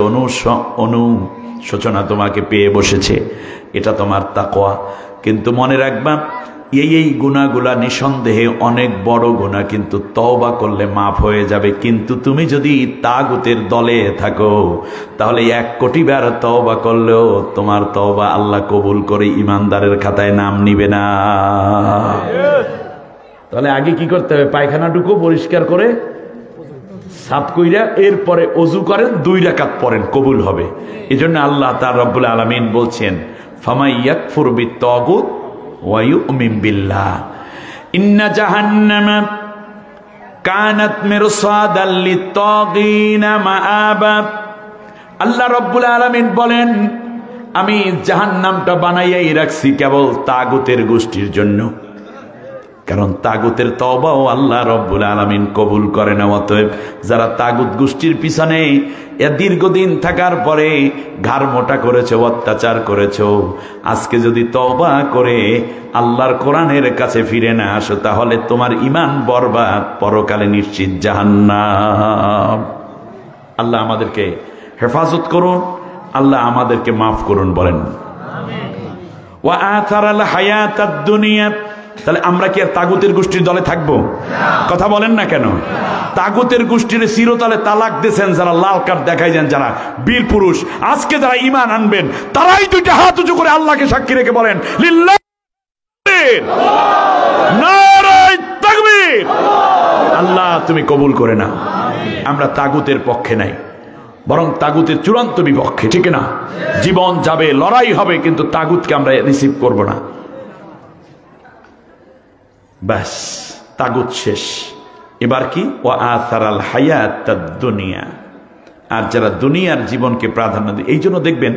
অনুশোচনা তোমাকে পেয়ে বসেছে। এটা তোমার তাকওয়া। কিন্তু মনে রাখবা, এই গুনাহগুলা নিঃসন্দেহে অনেক বড় গুনাহ, কিন্তু তওবা করলে মাফ হয়ে যাবে। কিন্তু তুমি যদি তাগুতের দলে থাকো, তাহলে 1 কোটি বার তওবা করলেও তোমার তওবা আল্লাহ কবুল করে ইমানদারের খাতায় নাম নিবে না। তাহলে আগে কি করতে হবে? পায়খানাটুকু পরিষ্কার করে সাফ কইরা এরপরে ওযু করেন, 2 রাকাত পড়েন, কবুল হবে। এজন্য আল্লাহ তাআলা রব্বুল আলামিন বলছেন, ফামাই ইয়াকফুর বিত-তাগুত ওয়া ইউমিন বিল্লাহ ইন্না জাহান্নামা কানাত মিরসাদাল লিত-তাগিনা মাআবা। আল্লাহ রব্বুল আলামিন বলেন, আমি জাহান্নামটা বানাইয়াই রাখছি কেবল তাগুতের গোষ্ঠীর জন্য। কারণ তাগুতের তওবাও আল্লাহ রব্বুল আলামিন কবুল করে না। অতএব যারা তাগুত গোষ্ঠীর পিছনে দীর্ঘদিন থাকার পরে ঘাড় মোটা করেছো, অত্যাচার করেছো, আজকে যদি তওবা করে আল্লাহর কোরআনের কাছে ফিরে না আসো, তাহলে তোমার ঈমান বরবাদ, পরকালে নিশ্চিত জাহান্নাম। আল্লাহ আমাদেরকে হেফাজত করুন, আল্লাহ আমাদেরকে মাফ করুন, বলেন আমিন। ওয়া আথারাল হায়াতাদ দুনিয়া। তাহলে আমরা কি আর তাগুতের গোষ্ঠীর দলে থাকবো? কথা বলেন না কেন? তাগুতের গোষ্ঠীর চিরতলে তালাক দিয়েছেন যারা, লাল কার্ড দেখাই যান যারা, বীর পুরুষ। আজকে যারা ঈমান আনবেন তারাই 2টা হাত উঁচু করে আল্লাহকে সাক্ষী রেখে বলেন, লিল্লাহ, নারায়ে তাকবীর। আল্লাহ তুমি কবুল করে না। আমরা তাগুতের পক্ষে নাই, বরং তাগুতের চূড়ান্ত বিপক্ষে। ঠিক না? জীবন যাবে, লড়াই হবে, কিন্তু তাগুতকে আমরা রিসিভ করব না। বাস, তাগুত শেষ। এবার কি? ওয়া আথারাল হায়াতাদ দুনিয়া। আর যারা দুনিয়ার জীবনকে প্রাধান্য দেয়, এই জন্য দেখবেন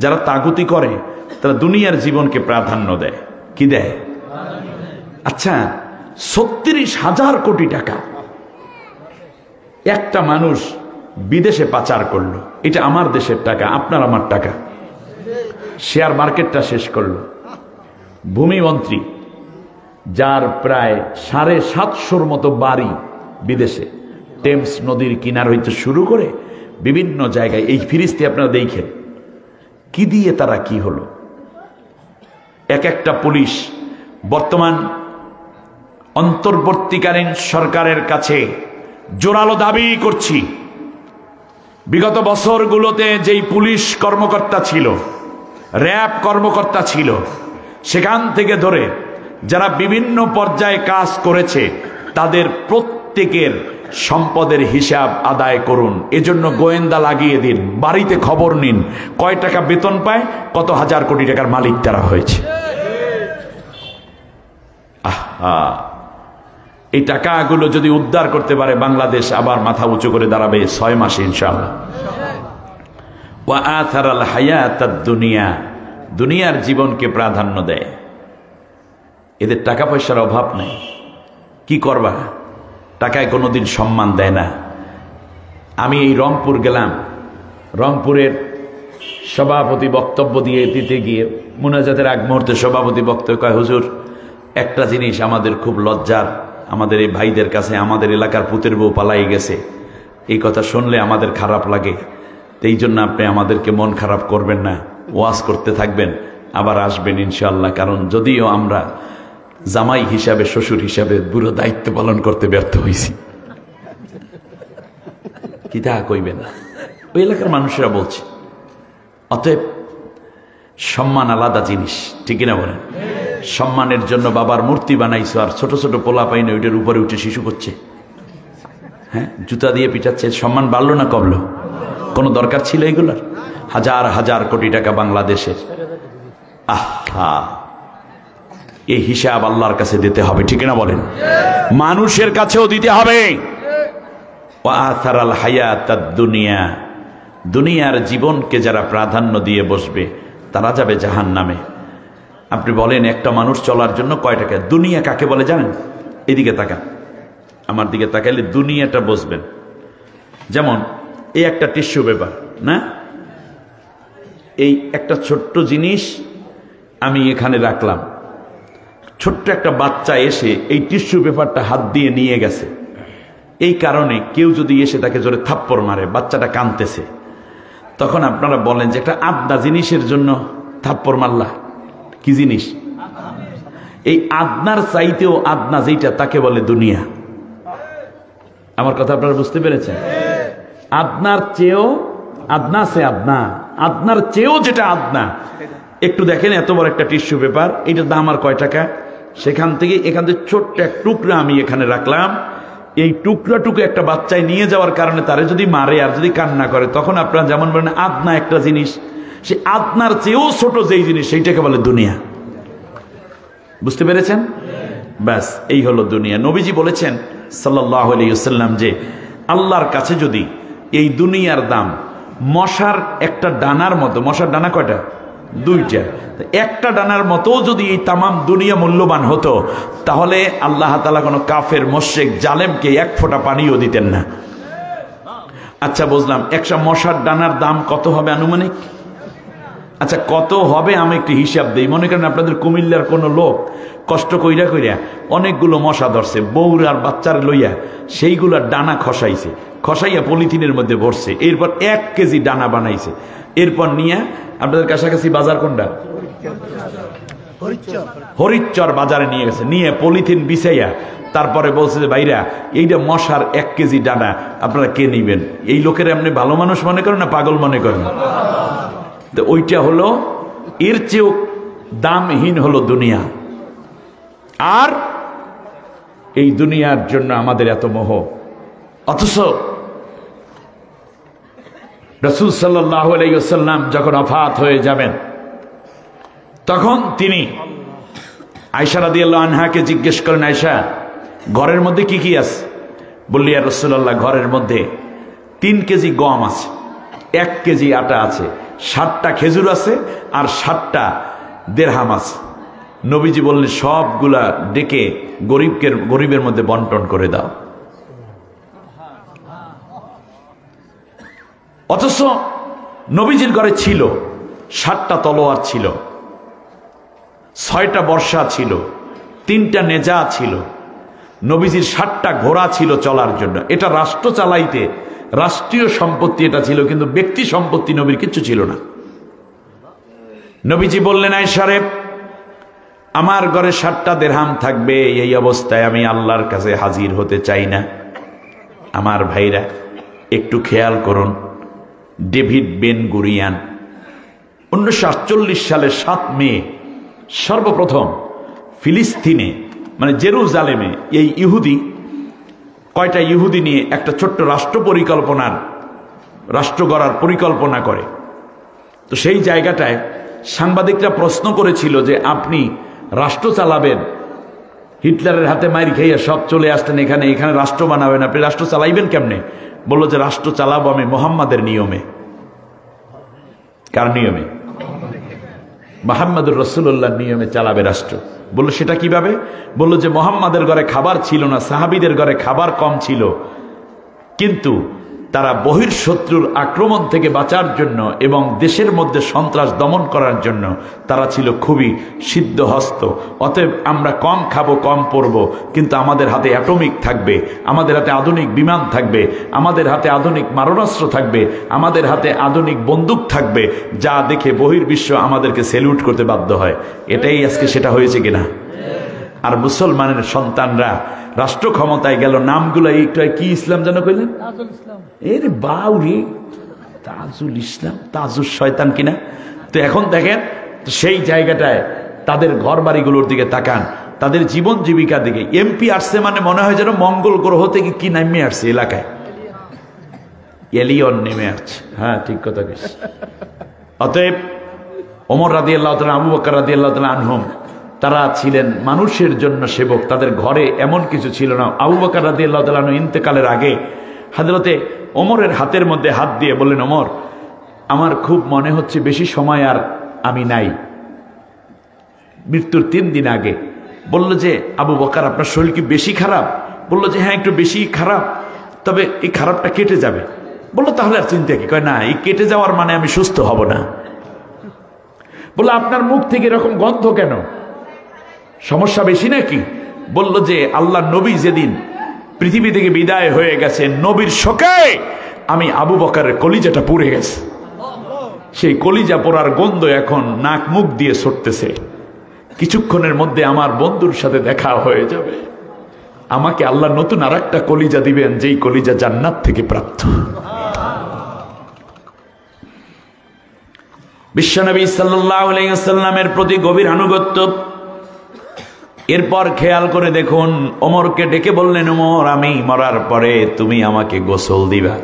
যারা তাগুতি করে তারা দুনিয়ার জীবনকে প্রাধান্য দেয়। কি দেয়? আচ্ছা, 36,000 কোটি টাকা একটা মানুষ বিদেশে পাচার করলো। এটা আমার দেশের টাকা, আপনার আমার টাকা। শেয়ার মার্কেটটা শেষ করলো। ভূমিমন্ত্রী, যার প্রায় 750 মতো বাড়ি বিদেশে, টেমস নদীর কিনার হইতে শুরু করে বিভিন্ন জায়গায়, এই ফিরিস্তি আপনারা দেখেন কি দিয়ে তারা কি হলো। এক একটা পুলিশ বর্তমান অন্তর্বর্তীকালীন সরকারের কাছে জোরালো দাবি করছি, বিগত বছরগুলোতে যেই পুলিশ কর্মকর্তা ছিল, র্যাব কর্মকর্তা ছিল, সেখান থেকে ধরে যারা বিভিন্ন পর্যায়ে কাজ করেছে, তাদের প্রত্যেকের সম্পদের হিসাব আদায় করুন। এজন্য গোয়েন্দা লাগিয়ে দিন, বাড়িতে খবর নিন, কয় টাকা বেতন পায়, কত হাজার কোটি টাকার মালিক তারা হয়েছে। আহা, এই টাকাগুলো যদি উদ্ধার করতে পারে বাংলাদেশ, আবার মাথা উঁচু করে দাঁড়াবে 6 মাসে ইনশাআল্লাহ। ওয়া আথারাল হায়াতাদ দুনিয়া, দুনিয়ার জীবনকে প্রাধান্য দেয়। এদের টাকা পয়সার অভাব নেই, কি করবা? টাকায় কোনোদিন সম্মান দেয় না। আমি এই রংপুর গেলাম, রংপুরের সভাপতি বক্তব্য দিতে গিয়ে মুনাজাতের আগ মুহূর্তে সভাপতি বক্তব্য কয়, হুজুর একটা জিনিস আমাদের খুব লজ্জার, আমাদের এই ভাইদের কাছে, আমাদের এলাকার পুতের বউ পালাই গেছে, এই কথা শুনলে আমাদের খারাপ লাগে। এই জন্য আপনি আমাদেরকে মন খারাপ করবেন না, ওয়াজ করতে থাকবেন, আবার আসবেন ইনশাআল্লাহ। কারণ যদিও আমরা জামাই হিসাবে, শ্বশুর হিসাবে পুরো দায়িত্ব পালন করতে ব্যর্থ হয়েছি। কি তা কইবেন না, ওই এলাকার মানুষেরা বলছে। অতএব সম্মান আলাদা জিনিস, ঠিক না বলেন? সম্মানের জন্য বাবার মূর্তি বানাইছো, আর ছোট ছোট পোলা পাইনে ওইটার উপরে উঠে শিশু করছে, হ্যাঁ, জুতা দিয়ে পিটাচ্ছে। সম্মান বাড়লো না কমলো? কোনো দরকার ছিল এগুলার? হাজার হাজার কোটি টাকা বাংলাদেশের। আহা, এই হিসাব আল্লাহর কাছে দিতে হবে, ঠিক না বলেন? মানুষের কাছেও দিতে হবে। ওয়াআথারাল হায়াতাদ দুনিয়া, দুনিয়ার জীবনকে যারা প্রাধান্য দিয়ে বসবে তারা যাবে জাহান্নামে। আপনি বলেন একটা মানুষ চলার জন্য কয় টাকা? দুনিয়া কাকে বলে জানেন? এদিকে তাকান, আমার দিকে তাকাইলে দুনিয়াটা বসবেন। যেমন এই একটা টিস্যু পেপার না, এই একটা ছোট্ট জিনিস আমি এখানে রাখলাম, ছোট্ট একটা বাচ্চা এসে এই টিস্যু পেপারটা হাত দিয়ে নিয়ে গেছে। এই কারণে কেউ যদি এসে তাকে জোরে থাপ্পড় মারে, বাচ্চাটা কাঁদতেছে, তখন আপনারা বলেন যে একটা আদনা জিনিসের জন্য থাপ্পড় মারলা। কি জিনিস? এই আদনার চাইতেও আদনা যেটা, তাকে বলে দুনিয়া। আমার কথা আপনারা বুঝতে পেরেছেন? আদনার চেয়েও আদনা, সে আদনা, আদনার চেয়েও যেটা আদনা। একটু দেখেন, এত বড় একটা টিস্যু পেপার, এইটার দাম আর কয় টাকা? সেখান থেকে এখান থেকে ছোট্ট এক টুকরা আমি এখানে রাখলাম, এই টুকরাটুকু একটা বাচ্চায় নিয়ে যাওয়ার কারণে তারে যদি মারে আর যদি কান্না করে, তখন আপনারা যেমন বলেন আদনা একটা জিনিস, সে আদনার চেয়েও ছোট যেই জিনিস সেইটাকে বলে দুনিয়া। বুঝতে পেরেছেন? ব্যাস, এই হলো দুনিয়া। নবীজি বলেছেন সাল্লাল্লাহু আলাইহি ওয়াসাল্লাম যে আল্লাহর কাছে যদি এই দুনিয়ার দাম মশার একটা ডানার মতো, মশার ডানা কয়টা? দুইটা। একটা ডানার মতো যদি এই তামাম দুনিয়া মূল্যবান হতো, তাহলে আল্লাহ তাআলা কোনো কাফের মুশরিক জালেমকে এক ফোঁটা পানিও দিতেন না। আচ্ছা বুঝলাম, একটা মশার ডানার দাম কত হবে আনুমানিক? আচ্ছা কত হবে আমি একটু হিসাব দিই। মনে করেন আপনাদের কুমিল্লার কোনো লোক কষ্ট কইরা কইরা অনেকগুলো মশা ধরছে, বউর আর বাচ্চার লইয়া সেইগুলার ডানা খসাইছে, খসাইয়া পলিথিনের মধ্যে ভরছে, এরপর 1 কেজি ডানা বানাইছে, এরপর নিয়ে আপনাদের কাছাকাছি বাজার কোনটা? হরিচর বাজারে নিয়ে গেছে, নিয়ে পলিথিন বিছাইয়া তারপরে বলছে যে ভাইরা এইটা মশার 1 কেজি ডানা আপনারা কে নিবেন? এই লোকের এমনি ভালো মানুষ মনে করেন না পাগল মনে করেন? তো ওইটা হলো এর চেয়েও দামহীন হলো দুনিয়া। আর এই দুনিয়ার জন্য আমাদের এত মোহ। অথচ রাসূল সাল্লাল্লাহু আলাইহি ওয়াসাল্লাম যখন ওফাত হয়ে যাবেন, তখন তিনি আয়েশা রাদিয়াল্লাহু আনহাকে জিজ্ঞেস করেন, আয়েশা ঘরের মধ্যে কি কি আছে? বললি ইয়া রাসূলুল্লাহ, ঘরের মধ্যে 3 কেজি গম আছে, 1 কেজি আটা আছে, 7টা খেজুর আছে, আর 7টা দিরহাম আছে। নবীজি বললেন সবগুলা ডেকে গরিবের মধ্যে বন্টন করে দাও। অথচ নবীজির ঘরে ছিল 7টা তলোয়ার ছিল, 6টা বর্শা ছিল, 3টা নেজা ছিল, নবীজির 7টা ঘোড়া ছিল চলার জন্য। এটা রাষ্ট্র চালাইতে রাষ্ট্রীয় সম্পত্তি এটা ছিল, কিন্তু ব্যক্তি সম্পত্তি নবীর কিচ্ছু ছিল না। নবীজি বললেন, আয়েশা রে, আমার ঘরে 7টা দিরহাম থাকবে, এই অবস্থায় আমি আল্লাহর কাছে হাজির হতে চাই না। আমার ভাইরা একটু খেয়াল করুন, ডেভিড বেন গুরিয়ান 1948 সালের 7 মে সর্বপ্রথম ফিলিস্তিনে মানে জেরুজালেমে এই ইহুদি কয়টা ইহুদি নিয়ে একটা ছোট্ট রাষ্ট্র গড়ার পরিকল্পনা করে। তো সেই জায়গাটায় সাংবাদিকরা প্রশ্ন করেছিল যে আপনি রাষ্ট্র চালাবেন, হিটলারের হাতে মাইর খাইয়া সব চলে আসতেন এখানে, এখানে রাষ্ট্র বানাবেন, আপনি রাষ্ট্র চালাইবেন কেমনে? বললো যে রাষ্ট্র চালাবো আমি মুহাম্মাদের নিয়মে। কার নিয়মে? মুহাম্মদুর রাসূলুল্লাহর নিয়মে চালাবে রাষ্ট্র। বললো সেটা কিভাবে? বললো যে মুহাম্মাদের ঘরে খাবার ছিল না, সাহাবীদের ঘরে খাবার কম ছিল, কিন্তু তারা বহির্শত্রুর আক্রমণ থেকে বাঁচার জন্য এবং দেশের মধ্যে সন্ত্রাস দমন করার জন্য তারা ছিল খুবই সিদ্ধহস্ত। অতএব আমরা কম খাবো, কম পরবো, কিন্তু আমাদের হাতে অ্যাটমিক থাকবে, আমাদের হাতে আধুনিক বিমান থাকবে, আমাদের হাতে আধুনিক মারণাস্ত্র থাকবে, আমাদের হাতে আধুনিক বন্দুক থাকবে, যা দেখে বহির্বিশ্ব আমাদেরকে স্যালুট করতে বাধ্য হয়। এটাই আজকে সেটা হয়েছে কিনা? আর মুসলমানের সন্তানরা রাষ্ট্র ক্ষমতায় গেল, নামগুলো একটু কি ইসলাম যেন কইলেন, এর বাউরি তাজুল ইসলাম, তাজুল শয়তান কিনা। তো এখন দেখেন সেই জায়গাটায় তাদের ঘর বাড়িগুলোর দিকে তাকান, তাদের জীবন জীবিকার দিকে। এমপি আসছে মানে মনে হয় যেন মঙ্গল গ্রহ থেকে কি নামে আসছে এলাকায়, এলিয়ন নেমে আসছে। হ্যাঁ, ঠিক কথা কেস। অতএব ওমর রাদিয়াল্লাহু তাআলা, আবু বকর রাদিয়াল্লাহু তাআলা আনহুম, তারা ছিলেন মানুষের জন্য সেবক। তাদের ঘরে এমন কিছু ছিল না। আবু বকর রাদিয়াল্লাহু তাআলা আনহু ইন্তেকালের আগে হযরতে ওমরের হাতের মধ্যে হাত দিয়ে বললেন, ওমর, আমার খুব মনে হচ্ছে বেশি সময় আর আমি নাই। মৃত্যুর 3 দিন আগে বলল যে, আবু বকর, আপনার শরীর কি বেশি খারাপ? বলল যে হ্যাঁ, একটু বেশি খারাপ, তবে এই খারাপটা কেটে যাবে। বলল তাহলে আর চিন্তা কি? কয় না, এই কেটে যাওয়ার মানে আমি সুস্থ হব না। বলল আপনার মুখ থেকে এরকম গন্ধ কেন? সমস্যা বেশি নাকি? বলল যে আল্লাহ নবী যেদিন পৃথিবী থেকে বিদায় হয়ে গেছে, নবীর শোকে আমি আবু বকরের কলিজাটা পুড়ে গেছে। সেই কলিজা পোড়ার গন্ধ এখন নাক মুখ দিয়ে ছড়তেছে। কিছুক্ষণের মধ্যে আমার বন্ধুর সাথে দেখা হয়ে যাবে। আমাকে আল্লাহ নতুন আরেকটা কলিজা দিবেন, যেই কলিজা জান্নাত থেকে প্রাপ্ত। বিশ্বনবী সাল্লাল্লাহু আলাইহি ওয়াসাল্লামের প্রতি গভীর আনুগত্য। এরপর খেয়াল করে দেখুন, ওমরকে ডেকে বললেন, ওমর, আমি মরার পরে তুমি আমাকে গোসল দিবা।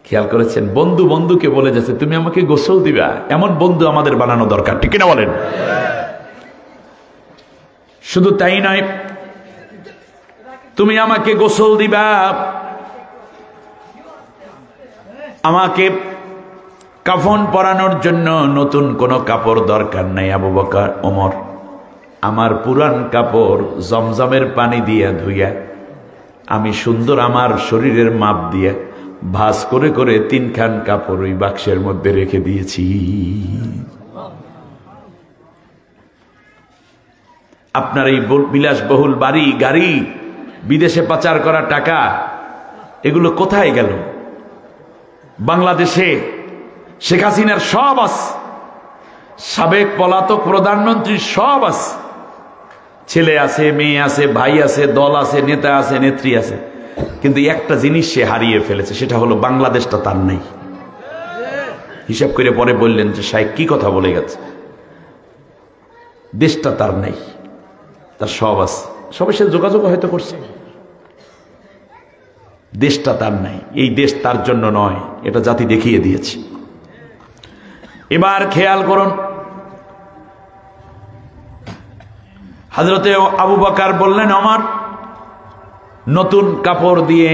খেয়াল করেছেন, বন্ধু বন্ধুকে বলে যাচ্ছে তুমি আমাকে গোসল দিবা। এমন বন্ধু আমাদের বানানো দরকার, ঠিক না বলেন? শুধু তাই নয়, তুমি আমাকে গোসল দিবা, আমাকে কাফন পরানোর জন্য নতুন কোনো কাপড় দরকার নাই। আবু বকর, ওমর, আমার পুরান কাপড় জমজমের পানি দিয়ে ধুইয়া আমি সুন্দর আমার শরীরের মাপ দিয়ে ভাঁজ করে করে 3 খান কাপড় ওই বাক্সের মধ্যে রেখে দিয়েছি। আপনার এই বিলাসবহুল বাড়ি গাড়ি, বিদেশে পাচার করা টাকা, এগুলো কোথায় গেল? বাংলাদেশে শেখ হাসিনার সব আছে, সাবেক পলাতক প্রধানমন্ত্রীর সব আছে, ছেলে আছে, মেয়ে আছে, ভাই আছে, দল আছে, নেতা আছে, নেত্রী আছে, কিন্তু একটা জিনিস সে হারিয়ে ফেলেছে, সেটা হলো বাংলাদেশটা তার নেই। হিসাব করে পরে বললেন যে শাইখ কি কথা বলে গেছে, দেশটা তার নেই, তার সব আছে, সবাই সে যোগাযোগ হয়তো করছে, দেশটা তার নাই। এই দেশ তার জন্য নয়, এটা জাতি দেখিয়ে দিয়েছে। এবার খেয়াল করুন, হযরতে আবু বকর বললেন, আমার নতুন কাপড় দিয়ে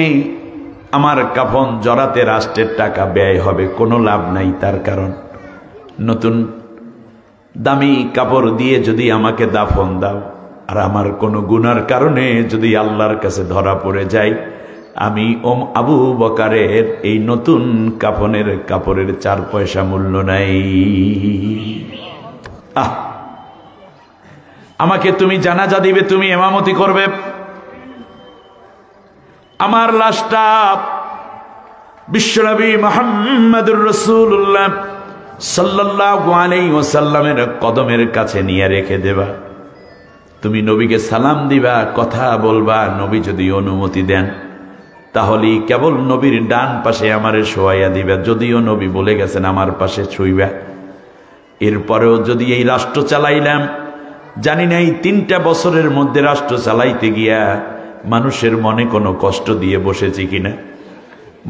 আমার কাফন জড়াতে রাষ্ট্রের টাকা ব্যয় হবে, কোনো লাভ নাই। তার কারণ নতুন দামি কাপড় দিয়ে যদি আমাকে দাফন দাও, আর আমার কোনো গুনার কারণে যদি আল্লাহর কাছে ধরা পড়ে যায়, আমি আবু বকরের এই নতুন কাফনের কাপড়ের 4 পয়সা মূল্য নাই। আমাকে তুমি জানাজা দিবে, তুমি ইমামতি করবে, আমার লাশটা বিশ্বনবী মুহাম্মদুর রাসূলুল্লাহ সাল্লাল্লাহু আলাইহি ওয়াসাল্লামের কদমের কাছে নিয়ে রেখে দেবা। তুমি নবীকে সালাম দিবা, কথা বলবা, নবী যদি অনুমতি দেন তাহলে কেবল নবীর ডান পাশে আমারে শোয়াইয়া দিবা, যদিও নবী বলে গেছেন আমার পাশে শুইবা। এরপরেও যদি এই রাষ্ট্র চালাইলাম, জানি না এই 3টা বছরের মধ্যে রাষ্ট্র চালাইতে গিয়া মানুষের মনে কোনো কষ্ট দিয়ে বসেছি কিনা,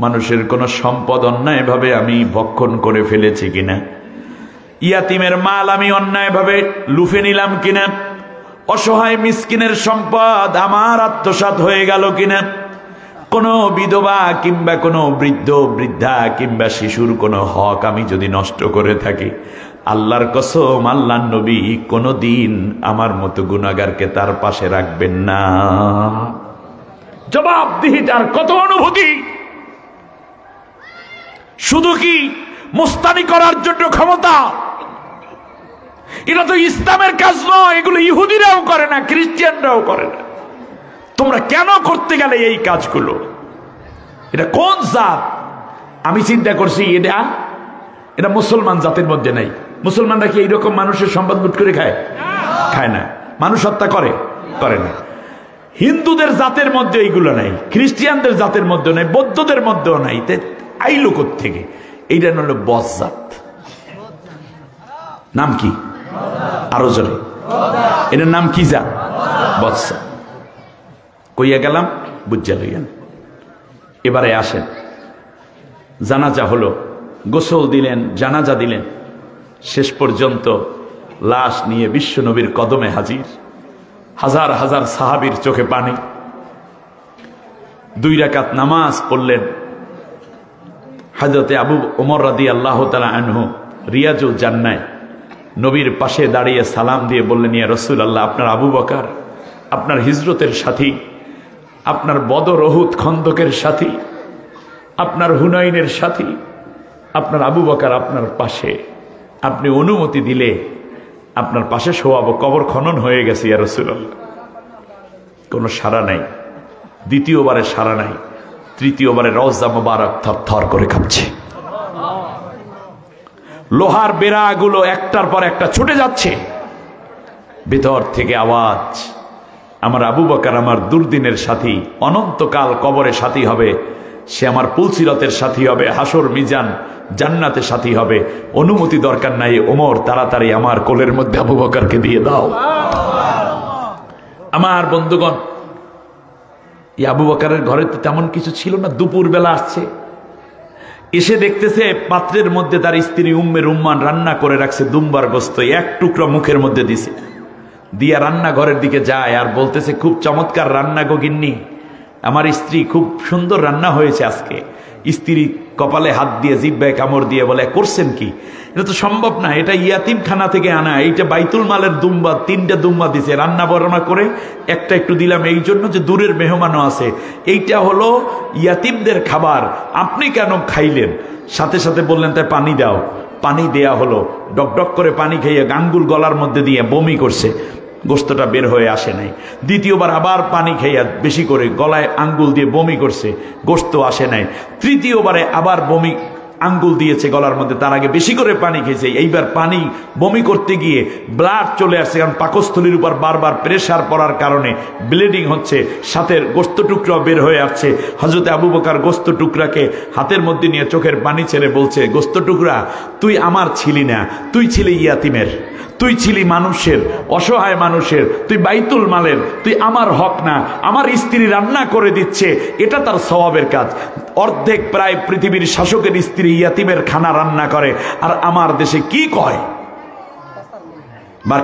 মানুষের কোনো সম্পদ অন্যায়ভাবে আমি ভক্ষণ করে ফেলেছি কিনা, ইয়াতিমের মাল আমি অন্যায়ভাবে লুফে নিলাম কিনা, অসহায় মিসকিনের সম্পদ আমার আত্মসাৎ হয়ে গেল কিনা, কোনো বিধবা কিংবা কোনো বৃদ্ধ বৃদ্ধা কিংবা শিশুর কোনো হক আমি যদি নষ্ট করে থাকি, আল্লাহর কসম আল্লাহর নবী কোনোদিন আমার মতো গুনাহগারকে তার পাশে রাখবেন না। জবাবদিহিতার কত অনুভূতি! শুধু কি মুস্তানি করার জন্য ক্ষমতা? এটা তো ইসলামের কাজ নয়, এগুলো ইহুদিরাও করে না, খ্রিস্টানরাও করে না। তোমরা কেন করতে গেলে এই কাজগুলো? এটা কোন জাত? আমি চিন্তা করছি এটা মুসলমান জাতের মধ্যে নাই। মুসলমানরা কি এইরকম মানুষের সম্পদ লুট করে খায়? খায় না। মানুষ হত্যা করে করে না। হিন্দুদের জাতের মধ্যে এইগুলো নাই, খ্রিস্টিয়ানদের জাতের মধ্যে নাই, বৌদ্ধদের মধ্যেও নাই। আইলো থেকে এইটা হলো বস জাত। নাম কি? আরো জোরে, এটার নাম কি? জাত, বস জাত। কইয়া গেলাম, বুঝা লইয়ান। এবারে আসেন, জানাজা হলো, গোসল দিলেন, জানাজা দিলেন, শেষ পর্যন্ত লাশ নিয়ে বিশ্ব নবীর কদমে হাজির। হাজার হাজার সাহাবীর চোখে পানি। 2 রাকাত নামাজ পড়লেন। হযরতে আবু ওমর রাদিয়াল্লাহু তাআলা আনহু রিয়াজুল জান্নাহ নবীর পাশে দাঁড়িয়ে সালাম দিয়ে বললেন, ইয়া রাসূলুল্লাহ, আপনার আবু বকর আপনার হিজরতের সাথী, আপনার বদর উহুদ খন্দকের সাথী, আপনার হুনাইনের সাথী, আপনার আবু বকর আপনার পাশে, আপনি অনুমতি দিলে আপনার পাশে শোয়াবো। কবর খনন হয়ে গেছে ইয়া রাসূলুল্লাহ। কোনো সাড়া নাই। দ্বিতীয়বারে সাড়া নাই। তৃতীয়বারে রওজা মুবারক থরথর করে কাঁপছে। লোহার বেড়াগুলো একটার পর একটা ছুটে যাচ্ছে। ভিতর থেকে আওয়াজ, আমার আবু বকর আমার দুর্দিনের সাথী, অনন্তকাল কবরে সাথী হবে, সে আমার পুলসিরতের সাথী হবে, হাসর মিজান জান্নাতে সাথী হবে। অনুমতি দরকার নাই, ওমর তাড়াতাড়ি আমার কোলের মধ্যে আবু বকরকে দিয়ে দাও। আমার বন্ধুগণ, এই আবু বকরের ঘরে তো তেমন কিছু ছিল না। দুপুর বেলা আসছে, এসে দেখতেছে পাত্রের মধ্যে তার স্ত্রী উম্মে রুম্মান রান্না করে রাখছে দুম্বার গোস্ত, এক টুকরা মুখের মধ্যে দিছে, দিয়া রান্নাঘরের দিকে যায় আর বলতেছে, খুব চমৎকার রান্না গো গিন্নি, আমার স্ত্রী, খুব সুন্দর রান্না হয়েছে আজকে। স্ত্রী কপালে হাত দিয়ে জিহ্বায় কামড় দিয়ে বলে, করছেন কি? এটা তো সম্ভব না, এটা ইয়াতিমখানা থেকে আনা, এইটা বাইতুল মালের দুম্বা, 3টা দুম্বা দিছে, রান্না বর্ণনা করে একটা একটু দিলাম এই জন্য যে দূরের মেহমানও আছে, এইটা হলো ইয়াতিমদের খাবার, আপনি কেন খাইলেন? সাথে সাথে বললেন, তাই পানি দাও। পানি দেয়া হলো, ডকডক করে পানি খেয়ে গাঙ্গুল গলার মধ্যে দিয়ে বমি করছে, গোস্তটা বের হয়ে আসে নাই। দ্বিতীয়বার আবার পানি খাইয়া বেশি করে গলায় আঙ্গুল দিয়ে বমি করছে, গোস্ত আসে নাই। তৃতীয়বারে আবার বমি আঙ্গুল দিয়েছে গলার মধ্যে, তার আগে বেশি করে পানি খেয়েছে। এইবার পানি বমি করতে গিয়ে ব্লাড চলে আসছে, কারণ পাকস্থলীর উপর বারবার প্রেসার পড়ার কারণে ব্লিডিং হচ্ছে, সাথে গোস্ত টুকরা বের হয়ে আসছে। হযরতে আবু বকর গোস্ত টুকরাকে হাতের মধ্যে নিয়ে চোখের পানি ছেড়ে বলছে, গোস্ত টুকরা, তুই আমার ছিলি না, তুই ছিলি ইয়াতিমের, তুই ছিলি মানুষের, অসহায় মানুষের, তুই বাইতুল মালের, তুই আমার হক না। আমার স্ত্রী রান্না করে দিচ্ছে, এটা তার সওয়াবের কাজ। অর্ধেক প্রায় পৃথিবীর শাসকের স্ত্রী ইয়াতিমের খানা রান্না করে, আর আমার দেশে কি কয়?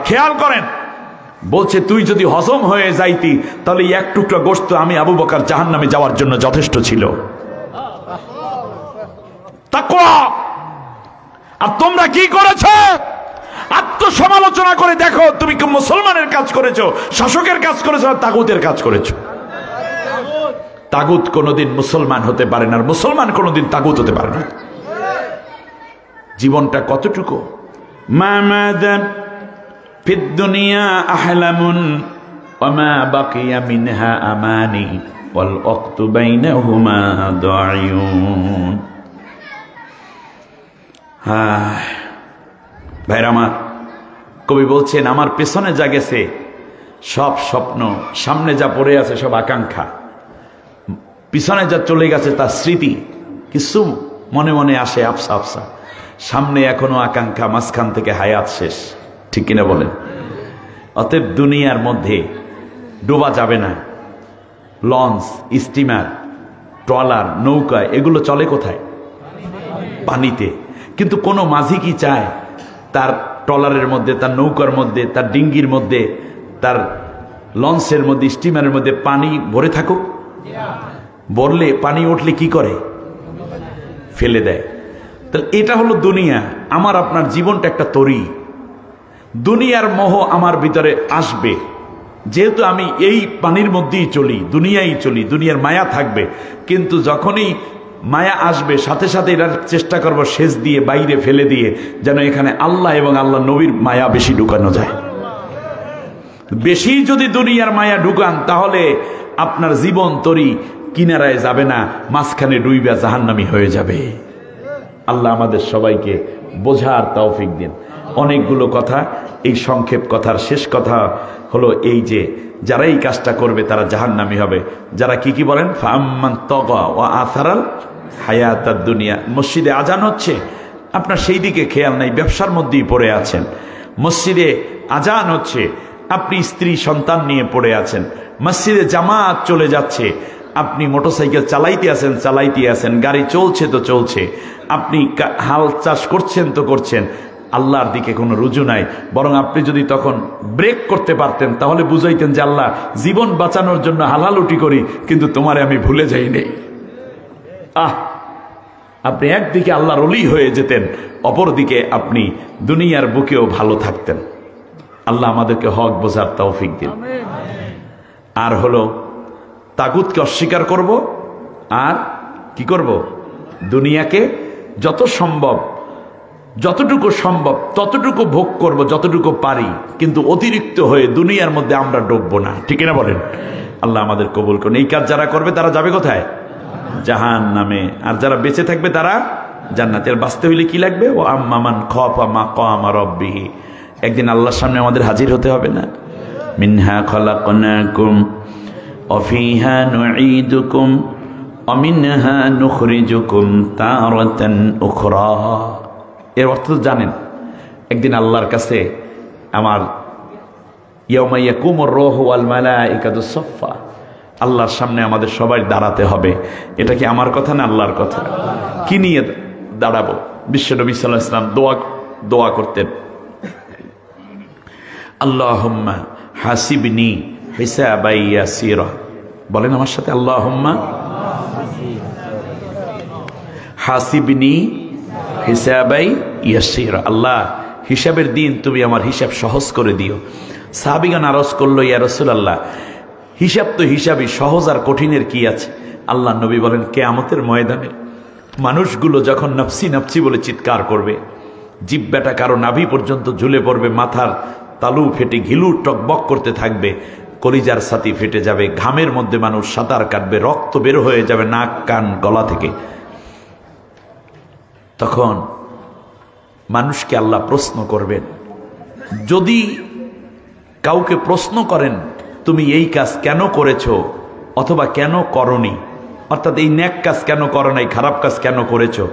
খেয়াল করেন, বলছে, তুই যদি হজম হয়ে যাইতি তাহলে এক টুকরা গোশত আমি আবু বকর জাহান্নামে যাওয়ার জন্য যথেষ্ট ছিল। তাকওয়া। আর তোমরা কি করেছো? আত্মসমালোচনা করে দেখো, তুমি কি মুসলমানের কাজ করেছো, শাসকের কাজ করেছো, আর তাগুতের কাজ করেছো? তাগুত কোনোদিন মুসলমান হতে পারে না, আর মুসলমান কোনোদিন তাগুত হতে পারে না। জীবনটা কতটুকু? মামাদান ফিদ দুনিয়া আহলামুন ওয়া মা বাকিয়া মিনহা আমানি ওয়াল ওয়াক্তু বাইনাহুমা দাইয়ুন। ভাইরা আমার, কবি বলছেন, আমার পেছনে যা গেছে সব স্বপ্ন, সামনে যা পড়ে আছে সব আকাঙ্ক্ষা, পিছনে যা চলে গেছে তার স্মৃতি, কিছু মনে মনে আসে আফসা আফসা, সামনে এখনো আকাঙ্ক্ষা, মাঝখান থেকে হায়াত শেষ। ঠিক কিনা বলেন? অতএব দুনিয়ার মধ্যে ডোবা যাবে না। লঞ্চ, স্টিমার, ট্রলার, নৌকা এগুলো চলে কোথায়? পানিতে। কিন্তু কোনো মাঝি কি চায় তার ট্রলারের মধ্যে, তার নৌকার মধ্যে, তার ডিঙ্গির মধ্যে, তার লঞ্চের মধ্যে, স্টিমারের মধ্যে পানি ভরে থাকুক? ভরলে পানি উঠলে কি করে? ফেলে দেয়। তাহলে এটা হলো দুনিয়া। আমার আপনার জীবনটা একটা তরি। দুনিয়ার মোহ আমার ভিতরে আসবে, যেহেতু আমি এই পানির মধ্যেই চলি, দুনিয়ায় চলি, দুনিয়ার মায়া থাকবে। কিন্তু যখনই মায়া আসবে সাথে সাথে এটার চেষ্টা করবো শেষ দিয়ে, বাইরে ফেলে দিয়ে, যেন এখানে আল্লাহ এবং আল্লাহ নবীর মায়া বেশি ঢুকানো যায়। বেশি যদি দুনিয়ার মায়া ঢুকান তাহলে আপনার জীবন তরি কিনারায় যাবে না, মাঝখানে ডুইবা জাহান্নামী হয়ে যাবে। আল্লাহ আমাদের সবাইকে বোঝার তৌফিক দিন। অনেকগুলো কথা, এই সংক্ষেপ কথার শেষ কথা হলো এই যে যারা এই কাজটা করবে তারা জাহান্নামী হবে। যারা কি বলেন, ফাআম্মান তাগা ওয়া আসারাল হায়াতাদ দুনিয়া। মসজিদে আজান হচ্ছে, আপনার সেই দিকে খেয়াল নাই, ব্যবসার মধ্যেই পড়ে আছেন। মসজিদে আজান হচ্ছে, আপনি স্ত্রী সন্তান নিয়ে পড়ে আছেন। মসজিদে জামাত চলে যাচ্ছে, আপনি মোটরসাইকেল চালাইতে আছেন, গাড়ি চলছে তো চলছে, আপনি হাল চাষ করছেন তো করছেন, আল্লাহর দিকে কোনো রুজু নাই। বরং আপনি যদি তখন ব্রেক করতে পারতেন তাহলে বুঝাইতেন যে আল্লাহ, জীবন বাঁচানোর জন্য হালালুটি করি, কিন্তু তোমারে আমি ভুলে যাই নেই। আপনি একদিকে আল্লাহর ওলি হয়ে যেতেন, অপরদিকে আপনি দুনিয়ার বুকেও ভালো থাকতেন। আল্লাহ আমাদেরকে হক বোঝার তৌফিক দিন। আর হলো তাগুতকে অস্বীকার করব, আর কি করব, দুনিয়াকে যতটুকু সম্ভব ততটুকু ভোগ করব, যতটুকু পারি, কিন্তু অতিরিক্ত হয়ে দুনিয়ার মধ্যে আমরা ডুববো না। ঠিক না বলেন? আল্লাহ আমাদের কবুল করুন। এই কাজ যারা করবে তারা যাবে কোথায়? জাহান্নামে। আর যারা বেঁচে থাকবে তারা জান্নাতের। বাঁচতে হইলে কি লাগবে? ও আম্মামান খাফা মাকাম রাব্বিহি। একদিন আল্লাহর সামনে আমাদের হাজির হতে হবে না? মিনহা খালাকনাকুম ওয়া ফিহা নুঈদুকুম ওয়া মিনহা নুখরিজুকুম তারাতান উখরা। এর অর্থ তো জানেন। একদিন আল্লাহর কাছে আমার ইয়াউমা ইয়াকুমুর রূহু ওয়াল মালাইকাতু সাফফা, আল্লাহর সামনে আমাদের সবাই দাঁড়াতে হবে। এটা কি আমার কথা না আল্লাহর কথা? কি নিয়ে দাঁড়াবো? বিশ্বনবী সাল্লাল্লাহু আলাইহি ওয়াসাল্লাম দোয়া করতেন, আল্লাহুম্মা হাসিবনি হিসাবাই ইয়াসিরা। বলেন আমার সাথে, আল্লাহুম্মা হাসিবনি হিসাবাই ইয়াসিরা। আল্লাহ, হিসাবের দিন তুমি আমার হিসাব সহজ করে দিও। সাহাবীগণ আরজ করলো, ইয়া রাসূলুল্লাহ, হিসাব তো হিসাবই, সহজ আর কঠিনের কি আছে? আল্লাহ নবী বলেন, কিয়ামতের ময়দানে মানুষগুলো যখন নফসি নফসি বলে চিৎকার করবে, জিহ্বাটা কারো নাভি পর্যন্ত ঝুলে পড়বে, মাথার তালু ফেটে ঘিলু টকবক করতে থাকবে, কলিজার ছাতি ফেটে যাবে, ঘামের মধ্যে মানুষ সাঁতার কাটবে, রক্ত বের হয়ে যাবে নাক কান গলা থেকে। তখন মানুষকে আল্লাহ প্রশ্ন করবেন। যদি কাউকে প্রশ্ন করেন তুমি এই কাজ কেন করেছো অথবা কেন করনি, অর্থাৎ এই নেক কাজ কেন করো নাই, খারাপ কাজ কেন করেছো,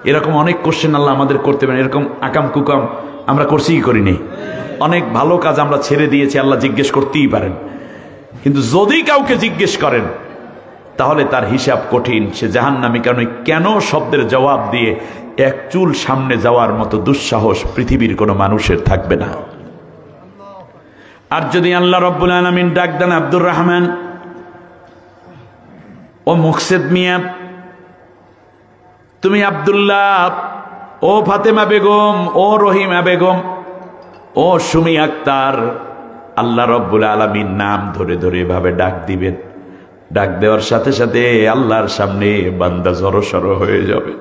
এরকম অনেক কোশ্চেন আল্লাহ আমাদের করতে পারেন। এরকম আকাম কুকাম আমরা করছি কি করিনি? অনেক ভালো কাজ আমরা ছেড়ে দিয়েছি, আল্লাহ জিজ্ঞেস করতেই পারেন। কিন্তু যদি কাউকে জিজ্ঞেস করেন তাহলে তার হিসাব কঠিন, সে জাহান্নামী। কারণ কেন শব্দের জবাব দিয়ে এক চুল সামনে যাওয়ার মতো দুঃসাহস পৃথিবীর কোনো মানুষের থাকবে না। আর যদি আল্লাহ রাব্বুল আলামিন ডাক দেন, আব্দুর রহমান, ও মুকসেদ মিয়া, তুমি আব্দুল্লাহ, ও ফাতেমা বেগম, ও রহিমা বেগম, ও সুমি আক্তার, আল্লাহ রাব্বুল আলামিন নাম ধরে ধরে এভাবে ডাক দিবেন। ডাক দেওয়ার সাথে সাথে আল্লাহর সামনে বান্দা জড়সড় হয়ে যাবে।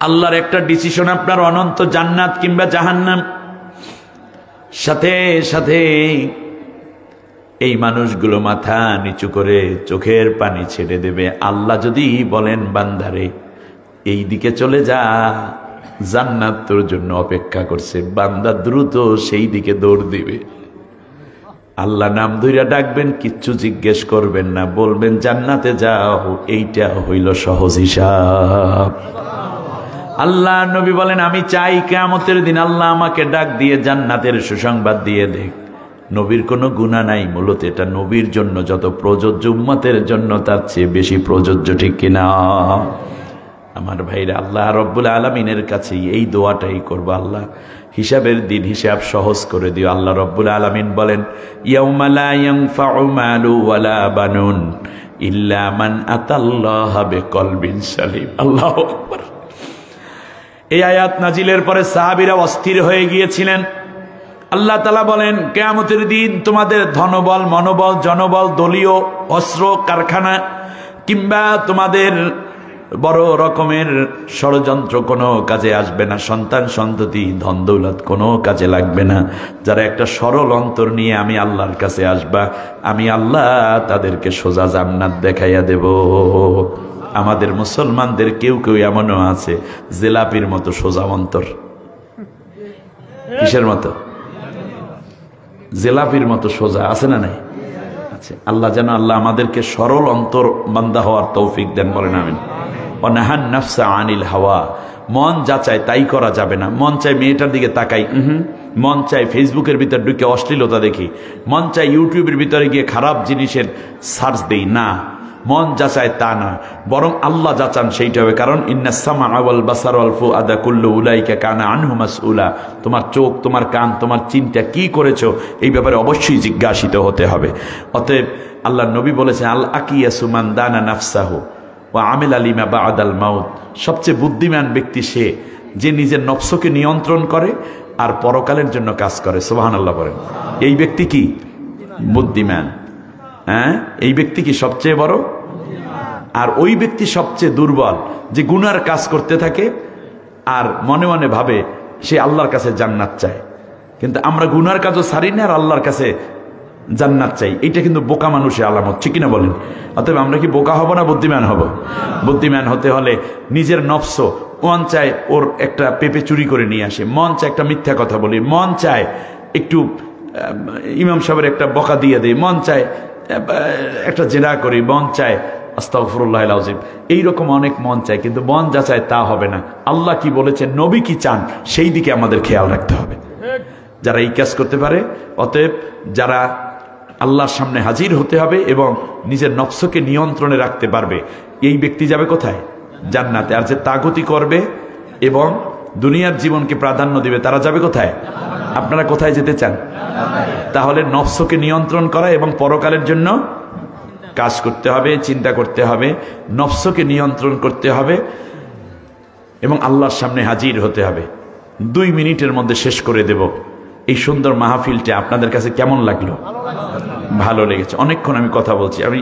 আল্লাহর একটা ডিসিশন, আপনার অনন্ত জান্নাত কিংবা জাহান্নাম। সাথে সাথে এই মানুষগুলো মাথা নিচু করে চোখের পানি ছেড়ে দেবে। আল্লাহ যদি বলেন, বান্দারে এই দিকে চলে যা, জান্নাত তোর জন্য অপেক্ষা করছে, বান্দা দ্রুত সেই দিকে দৌড় দিবে। আল্লাহ নাম ধইরা ডাকবেন, কিচ্ছু জিজ্ঞেস করবেন না, বলবেন জান্নাতে যাও। এইটা হইল সহজ হিসাব। আল্লাহ নবী বলেন, আমি চাই কিয়ামতের দিন আল্লাহ আমাকে ডাক দিয়ে জান্নাতের সুসংবাদ দিয়ে দেখ। নবীর কোনো গুনাহ নাই, মূলত এটা নবীর জন্য যত প্রযোজ্য, উম্মতের জন্য তার চেয়ে বেশি প্রযোজ্য, ঠিক কিনা? আমার ভাইরা, আল্লাহ রব্বুল আলামিনের কাছে এই দোয়াটাই করবো, আল্লাহ হিসাবের দিন হিসাব সহজ করে দিও। আল্লাহ রব্বুল আলামিন বলেন, ইয়াউমা লা ইয়ানফাউ মালু ওয়ালা বানুন ইল্লা মান আতাল্লাহা বিকলবিন সালিম। আল্লাহু আকবার। এই আয়াত নাজিলের পরে সাহাবীরা অস্থির হয়ে গিয়েছিলেন। আল্লাহ তাআলা বলেন, কিয়ামতের দিন তোমাদের ধনবল, মনোবল, জনবল, দলীয় অস্ত্র কারখানা কিংবা তোমাদের বড় রকমের ষড়যন্ত্র কোনো কাজে আসবে না, সন্তান সন্ততি ধন দৌলত কোনো কাজে লাগবে না। যারা একটা সরল অন্তর নিয়ে আমি আল্লাহর কাছে আসবা, আমি আল্লাহ তাদেরকে সোজা জান্নাত দেখাইয়া দেব। আমাদের মুসলমানদের কেউ কেউ এমনও আছে জিলাপির মতো সোজা অন্তর। কিসের মতো? জিলাপির মতো সোজা, আছে না নাই? আছে। আল্লাহ যেন আল্লাহ আমাদেরকে সরল অন্তর বান্দা হওয়ার তৌফিক দেন, বলেন আমিন। অনাহান নাফসা আনিল হাওয়া, মন যা চায় তাই করা যাবে না। মন চায় মেয়েটার দিকে তাকাই, মন চায় ফেসবুকের ভিতর ঢুকে অশ্লীলতা দেখি, মন চায় ইউটিউবের ভিতরে গিয়ে খারাপ জিনিসের সার্চ দেই, না। মন যা চায় তা না, বরং আল্লাহ যা চান সেইটা হবে। কারণ ইন্নাস সামআ ওয়াল বাসার ওয়াল ফুআদা কুল্লু উলাইকা কানা আনহু মাসউলা, তোমার চোখ, তোমার কান, তোমার চিন্তা কি করেছো এই ব্যাপারে অবশ্যই জিজ্ঞাসিত হতে হবে। অতএব আল্লাহ নবী বলেছেন, আল আকিয়াসু মান দানা নাফসাহু ওয়া আমিলা লিমা বা'দাল মাউত, সবচেয়ে বুদ্ধিমান ব্যক্তি সে যে নিজের নফসকে নিয়ন্ত্রণ করে আর পরকালের জন্য কাজ করে। সুবহানাল্লাহ বলেন। এই ব্যক্তি কি বুদ্ধিমান? হ্যাঁ, এই ব্যক্তি কি সবচেয়ে বড়? আর ওই ব্যক্তি সবচেয়ে দুর্বল যে গুনার কাজ করতে থাকে আর মনে মনে ভাবে সে আল্লাহর কাছে জান্নাত চায়, কিন্তু আমরা গুনার কাজও ছাড়ি না আর আল্লাহর কাছে জান্নাত চাই। এটা কিন্তু বোকা মানুষের আলামত, ঠিক কিনা বলেন? অতএব আমরা কি বোকা হব না বুদ্ধিমান হব? বুদ্ধিমান হতে হলে নিজের নফস, মন চায় ওর একটা পেঁপে চুরি করে নিয়ে আসে, মন চায় একটা মিথ্যা কথা বলি, মন চায় একটু ইমাম সাহেবের একটা বকা দিয়ে দেয়, মন চায় একটা জেনা করি, মন চায় আস্তাগফিরুল্লাহিল আযীম, এইরকম অনেক মন চায়, কিন্তু মন যা চায় তা হবে না। আল্লাহ কি বলেছেন, নবী কি চান, সেই দিকে আমাদের খেয়াল রাখতে হবে। যারা এই কাজ করতে পারে, অতএব যারা আল্লাহর সামনে হাজির হতে হবে এবং নিজের নফসকে নিয়ন্ত্রণে রাখতে পারবে, এই ব্যক্তি যাবে কোথায়? জান্নাতে। আর যে তাগুতি করবে এবং দুনিয়ার জীবনকে প্রাধান্য দিবে, তারা যাবে কোথায়? আপনারা কোথায় যেতে চান? তাহলে নফসকে নিয়ন্ত্রণ করা এবং পরকালের জন্য কাজ করতে হবে, চিন্তা করতে হবে, নফসকে নিয়ন্ত্রণ করতে হবে এবং আল্লাহর সামনে হাজির হতে হবে। 2 মিনিটের মধ্যে শেষ করে দেব। এই সুন্দর মাহফিলটা আপনাদের কাছে কেমন লাগলো? ভালো লেগেছে? অনেকক্ষণ আমি কথা বলছি। আমি